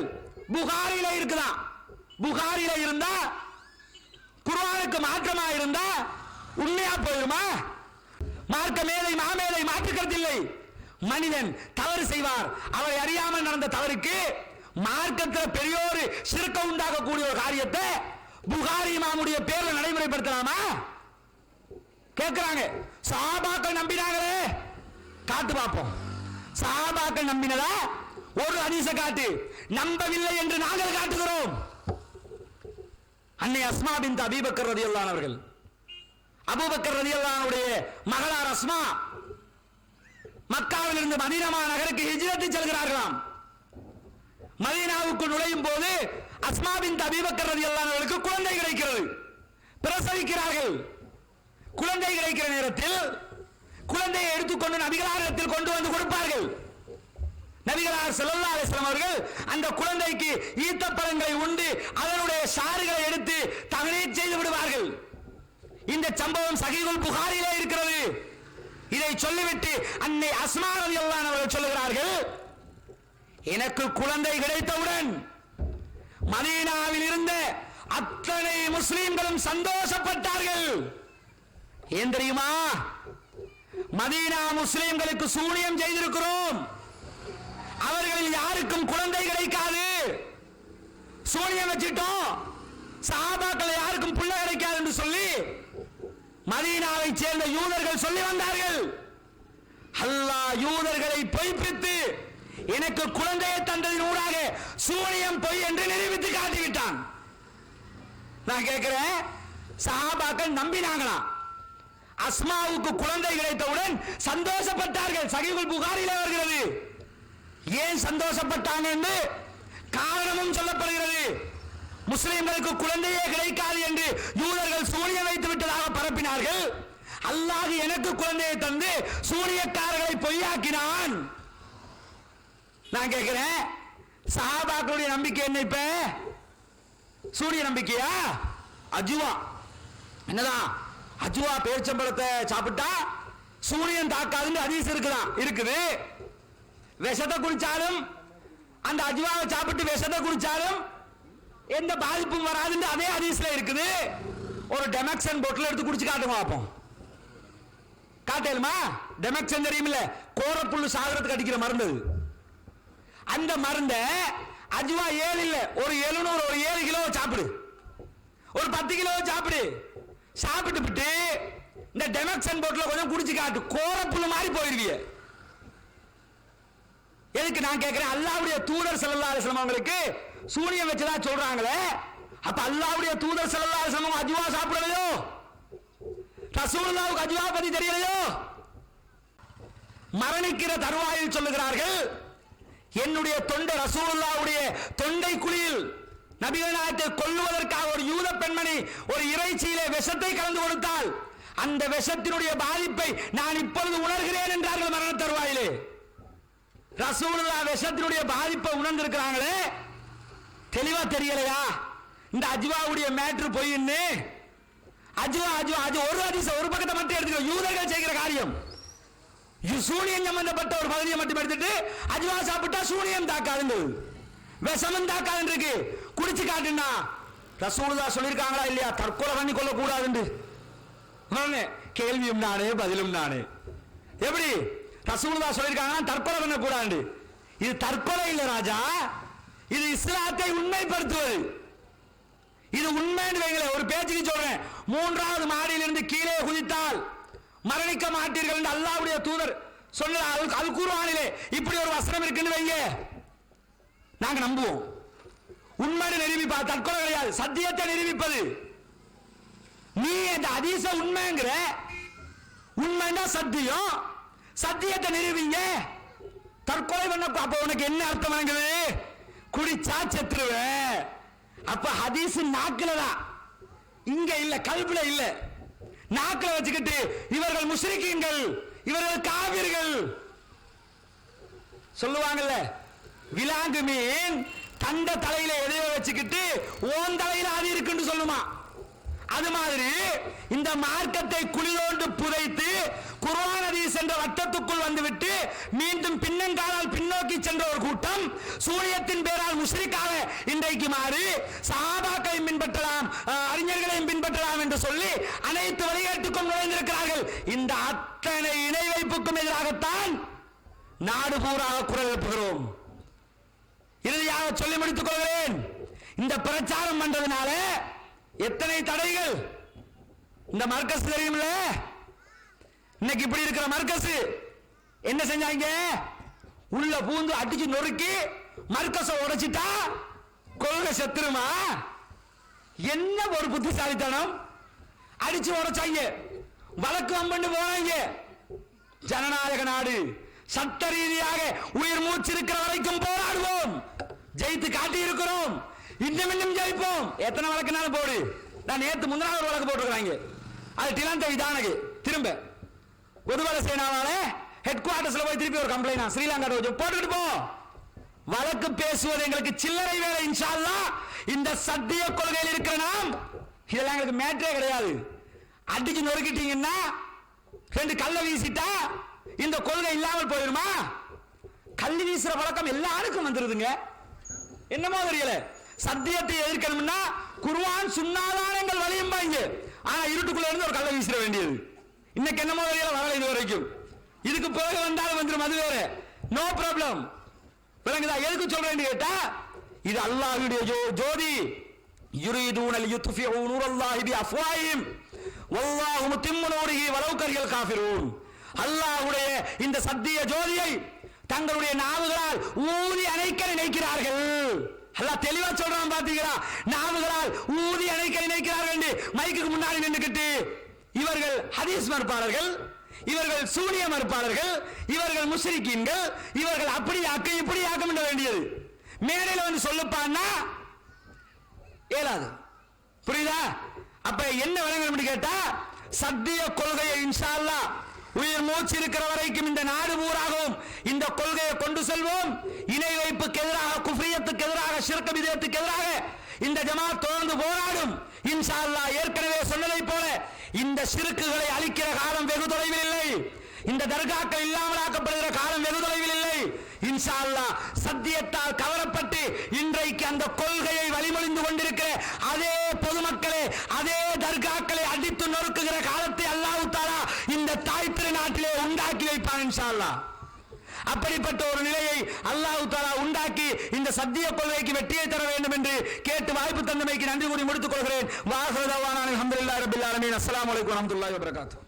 புகாரில இருக்குதான். புகாரில இருந்தா குர்ஆனுக்கு மாற்றமா இருந்தா உண்மையா போயிருமா? மார்க்க மேலை மாமேலை மாற்றுக்கருத்தில்லை. மனிதன் தவறு செய்வார், அவரை அறியாமல் நடந்த தவறுக்கு மார்க்கத்தில் பெரியோரு சிறுக்க உண்டாகக்கூடிய ஒரு காரியத்தை புகாரி இமாமுடைய பேர்ல நடைமுறைப்படுத்தலாமா? கேட்கிறாங்க. சஹாபாக்கள் நம்பினாங்களே, காட்டு பார்ப்போம். சஹாபாக்கள் நம்பினதா? ஒரு ஹதீஸை காட்டு. நம்பவில்லை என்று நாங்கள் காட்டுகிறோம். அன்னை அஸ்மா பின்த் அபீ பக்கர் ரலியல்லாஹு அன்ஹு அவர்கள், அபூபக்கர் ரலியல்லாஹு அன்ஹுடைய மகளார் அஸ்மா மக்காவில் இருந்து மதீனா நகருக்கு ஹிஜ்ரத் செல்கிறார்களாம். மதீனாவுக்கு நுழையும் போது அஸ்மா பின்த் அபீ பக்கர் ரலியல்லாஹு அன்ஹு அவர்களுக்கு குழந்தை கிடைக்கிறது. பிரசவிக்கிறார்கள். குழந்தை கிடைக்கிற நேரத்தில் குழந்தையை எடுத்துக்கொண்டு நபிகளாரிடத்தில் கொண்டு வந்து கொடுப்பார்கள். நபிகளார் ஸல்லல்லாஹு அலைஹி வஸல்லம் அவர்கள் அந்த குழந்தைக்கு ஈத்தப்பழங்களை உண்டு அதனுடைய சாறுகளை எடுத்து தஹ்லீல் செய்து விடுவார்கள். இந்த சம்பவம் சஹீஹுல் புகாரியிலே இருக்கிறது. இதை சொல்லிவிட்டு அன்னை அஸ்மா ரலியல்லாஹு அன்ஹா அவர்கள் சொல்லுகிறார்கள், எனக்கு குழந்தை கிடைத்தவுடன் மதீனாவில் இருந்த அத்தனை முஸ்லிம்களும் சந்தோஷப்பட்டார்கள். ஏன் தெரியுமா? மதீனா முஸ்லிம்களுக்கு சூனியம் செய்திருக்கிறோம், அவர்களில் யாருக்கும் குழந்தை கிடைக்காது. சூனியம் வச்சிட்டோம், சஹாபாக்கள் யாருக்கும் புள்ள கிடைக்காது என்று சொல்லி மதீனாவை சேர்ந்த யூதர்கள் சொல்லி வந்தார்கள். அல்லாஹ் யூதர்களை பொய்ப்பித்து எனக்கு குழந்தையை தந்ததின் ஊடாக சூனியம் பொய் என்று நிரூபித்து காட்டிவிட்டான். நான் கேட்கிறேன், சஹாபாக்கள் நம்பினாங்களா? அஸ்மாவுக்கு குழந்தை கிடைத்தவுடன் சந்தோஷப்பட்டார்கள். சஹீஹுல் புகாரியிலே வருகிறது. ஏன் சந்தோஷப்பட்டாங்க என்று காரணமும் சொல்லப்படுகிறது. முஸ்லிம்களுக்கு குழந்தையே கிடைக்காது என்று யூதர்கள் சூனியம் வைத்து விட்டதாக பரப்பினார்கள். அல்லாஹ் எனக்கு குழந்தையை தந்து சூனியக்காரர்களை பொய்யாக்கினான். நான் கேட்கிறேன், சஹாபாக்களுடைய நம்பிக்கை என்ன? இப்ப சூரிய நம்பிக்கையா? அஜுவா என்னதான்? அஜுவா பேரிச்சம்பழத்தை சாப்பிட்டா சூரியன் தாக்காதுன்னு ஹதீஸ் இருக்குது. விஷத்தை குடிச்சாலும் அந்த அஜுவாவை சாப்பிட்டு விஷத்தை குடிச்சாலும் எந்த பாதிப்பும் வராதுன்னு அதே ஹதீஸ்ல இருக்குது. ஒரு டெமக்சன் பொட்டில் எடுத்து குடிச்சு காட்டுங்க பார்ப்போம். காட்டேலுமா? டெமக்சன் தெரியுமில்ல, கோரப்புல்லு சாகரத்துக்கு அடிக்கிற மருந்து. அந்த மருந்தை அஜுவா 7 இல்ல, ஒரு 700 ஒரு 7 கிலோ சாப்பிடு, ஒரு 10 கிலோ சாப்பிடு. சாப்பிட்டு விட்டு இந்த டெமக்சன் பொட்டில் கொஞ்சம் குடிச்சு காட்டு, கோரப்புல்லு மாதிரி போயிருவிய. எதுக்கு நான் கேட்கிறேன்? அல்லாஹ்வுடைய தூதர் ஸல்லல்லாஹு அலைஹி வஸல்லம் அவங்களுக்கு சூனியம் வச்சதா சொல்றாங்களே, அப்ப அல்லாஹ்வுடைய தூதர் ஸல்லல்லாஹு அலைஹி வஸல்லம் அஜ்வா சாப்பிடலையோ? ரசூலுல்லாஹ்வுக்கு அஜ்வா பத்தி தெரியலையோ? மரணிக்கிற தருவாயில் சொல்லுகிறார்கள், என்னுடைய தொண்டை ரசூலுல்லாஹ்வுடைய தொண்டை குழியில் நபிகள் நாயகத்தை கொல்லுவதற்காக ஒரு யூத பெண்மணி ஒரு இறைச்சியிலே விஷத்தை கலந்து கொடுத்தால் அந்த விஷத்தினுடைய பாதிப்பை நான் இப்பொழுது உணர்கிறேன் என்றார்கள் மரண தருவாயிலே. ரசூலுல்லாஹ் விஷத்தினுடைய பாதிப்பை உணர்ந்திருக்கிறாங்களே, தெளிவா தெரியலையா? இந்த அஜ்வாவுடைய மேட்ரு பொய்ன்னு. அஜ்வா அஜ்வா அஜ் ஒரு ஹதீஸ் ஒரு பக்கத்தை மட்டும் எடுத்துக்கோ. யூதர்கள் செய்கிற காரியம் சூனியம் சம்பந்தப்பட்ட ஒரு பகுதியை மட்டும் எடுத்துட்டு அஜ்வா சாப்பிட்டா சூனியம் தாக்காது, விஷமும் தாக்காது இருக்கு. குடிச்சு காட்டுனா ரசூலுல்லாஹ் சொல்லியிருக்காங்களா இல்லையா? தற்கொலை பண்ணி கொள்ள கூடாது. கேள்வியும் நானே பதிலும் நானே. எப்படி ரசூலுல்லாஹ் சொல்லியிருக்காங்கன்னா தற்கொலை பண்ண கூடாது. இது தற்கொலை இல்ல ராஜா, இது இஸ்லாத்தை உண்மைப்படுத்துவது. இது உண்மைன்னு வைங்களேன். ஒரு பேச்சுக்கு சொல்றேன், 3வது மாடியிலிருந்து கீழே குதித்தால் மரணிக்க மாட்டீர்கள் என்று அல்லாஹ்வுடைய தூதர் சொன்னார். அல் குர்ஆனிலே இப்படி ஒரு வசனம் இருக்குன்னு வைங்க, நாங்க நம்புவோம். உண்மைன்னு நிரூபிப்பா, தற்கொலை கிடையாது, சத்தியத்தை நிரூபிப்பது. நீ இந்த ஹதீஸ உண்மைங்கிற, உண்மைன்னா சத்தியம், சத்தியத்தை நிரூபிங்க. தற்கொலை பண்ண அப்ப உனக்கு என்ன அர்த்தம் வாங்குது? குடிச்சா செத்துருவேன். அப்ப ஹதீஸ் நாக்குல தான், இங்க இல்ல, கல்புல இல்ல. நாக்குல வச்சுக்கிட்டு இவர்கள் முஸ்ரிக்கீன்கள், இவர்கள் காவிர்கள் சொல்லுவாங்கல்ல. விலாங்கு மீன் தண்ட தலையில எதையோ வச்சுக்கிட்டு அது மாதிரி இந்த மார்க்கத்தை குளிதோண்டு புதைத்து குர்ஆன் ஹதீஸ் என்ற வட்டத்துக்குள் வந்துவிட்டு மீண்டும் பின்னங்காலால் பின்னோக்கி சென்ற ஒரு கூட்டம் சூனியத்தின் பேரால் முஷ்ரிக்காக இன்றைக்கு மாறி சஹாபாக்களையும் பின்பற்றலாம், அறிஞர்களையும் பின்பற்றலாம் என்று சொல்லி அனைத்து வழிகாட்டுக்கும் நுழைந்திருக்கிறார்கள். இந்த அத்தனை இணை வைப்புக்கும் எதிராகத்தான் நாடு பூராக குரல் எழுப்புகிறோம். இறுதியாக சொல்லி முடித்துக் கொள்கிறேன். இந்த பிரச்சாரம் பண்றதுனால எத்தனை தடைகள். இந்த மர்கஸ் தெரியுமில்ல, இன்னைக்கு இப்படி இருக்கிற மர்கஸ் என்ன செஞ்சாங்க? உள்ள பூந்து அடிச்சு நொறுக்கி மர்கஸ உடைச்சிட்டா கொள்கை செத்துருமா? என்ன ஒரு புத்திசாலித்தனம்! அடிச்சு உடைச்சாங்க, வழக்கு அம்பண்டு போனாங்க. ஜனநாயக நாடு, சட்ட ரீதியாக உயிர் மூச்சு இருக்கிற வரைக்கும் போராடுவோம், ஜெயித்து காட்டி இருக்கிறோம், இன்னும் ஜெயிப்போம். எத்தனை வழக்குனாலும் போடு. நான் நேற்று முந்தினால ஒரு வழக்கு போட்டுருக்காங்க, அது டிலாந்த விதானகு திரும்ப பொதுபல சேனாவால ஹெட் குவார்டர்ஸ்ல போய் திருப்பி ஒரு கம்ப்ளைண்ட் ஸ்ரீலங்கா போட்டுக்கிட்டு போ. வழக்கு பேசுவது எங்களுக்கு சில்லறை வேலை. இன்ஷா அல்லாஹ் இந்த சத்திய கொள்கையில் இருக்கிற நாம் இதெல்லாம் எங்களுக்கு மேட்டரே கிடையாது. அடிச்சு நொறுக்கிட்டீங்கன்னா ரெண்டு கல்ல வீசிட்டா இந்த கொள்கை இல்லாமல் போயிருமா? கல்லு வீசுற பழக்கம் எல்லாருக்கும் வந்துருதுங்க. என்னமோ தெரியல. சத்தியத்தை எதிர்க்கணும்னா குர்ஆன் சுன்னாதானங்கள் வழியும்பாங்க. ஆனா இருட்டுக்குள்ள இருந்து ஒரு கல்ல வீசிட வேண்டியது. இன்னைக்கு என்னமோ தெரியல, வரல இது வரைக்கும். இதுக்கு பிறகு வந்தாலும் வந்துடும், அது வேற. No problem. விளங்குதா? எதுக்கு சொல்றேன்னு கேட்டா, இது அல்லாஹ்வுடைய ஜோதி. யுரீதுன லியுத்ஃபிஉ நூரல்லாஹி பிஅஃவாஹிம் வல்லாஹு முத்திம்மு நூரிஹி வலவ் கரிஹல் காஃபிரூன். அல்லாஹ்வுடைய இந்த சத்திய ஜோதியை தங்களுடைய நாவுகளால் ஊதி அணைக்க நினைக்கிறார்கள். அல்லாஹ் தெளிவா சொல்றான் பாத்தீங்களா? நாவுகளால் ஊதி அணைக்க நினைக்கிறார்கள். மைக்குக்கு முன்னாடி நின்றுக்கிட்டு இவர்கள் ஹதீஸ் மறுப்பாளர்கள், இவர்கள் சூனிய மறுப்பாளர்கள், இவர்கள் முஸ்ரிக்கீன்கள், இவர்கள் அப்படி ஆக்க இப்படி ஆக்க வேண்டியது மேடையில் வந்து சொல்லுப்பான்னா ஏலாது. புரியுதா? அப்ப என்ன விளங்கணும் கேட்டா, சத்திய கொள்கையை இன்ஷா அல்லாஹ் உயிர் மூச்சு இருக்கிற வரைக்கும் இந்த நாடு பூராகவும் இந்த கொள்கையை கொண்டு செல்வோம். இணை வைப்புக்கு எதிராக, குஃப்ரியத்துக்கு எதிராக, ஷிர்க் பித்அத்துக்கு எதிராக இந்த ஜமாத் தொடர்ந்து போராடும். இன்ஷா அல்லாஹ் ஏற்கனவே சொன்னதை போல இந்த ஷிர்க்குகளை அழிக்கிற காலம் வெகு தொலைவில் இல்லை. இந்த தர்காக்கள் இல்லாமல் ஆக்கப்படுகிற காலம் வெகு தொலைவில் இல்லை. இன்ஷா அல்லாஹ் சத்தியத்தால் கவரப்பட்டு இன்றைக்கு அந்த கொள்கையை வழிமொழிந்து கொண்டிருக்கிற அதே பொதுமக்களே, அதே தர்காக்களை அடித்து நொறுக்குகிற காலத்தை அல்லாஹ் தஆலா இந்த தாய் திருநாட்டிலே உண்டாக்கி வைப்பான் இன்ஷா அல்லாஹ். அப்படிப்பட்ட ஒரு நிலையை அல்லாஹ் தஆலா உண்டாக்கி இந்த சத்திய கொள்கைக்கு வெற்றியை தர வேண்டும் என்று கேட்டு வாய்ப்பு தந்தமைக்கு நன்றி கூறி முடித்துக் கொள்கிறேன். வாஹிரு தஅவானா அல்ஹம்துலில்லாஹி ரப்பில் ஆலமீன். அஸ்ஸலாமு அலைக்கும் வரஹ்மத்துல்லாஹி வபரகாத்துஹு.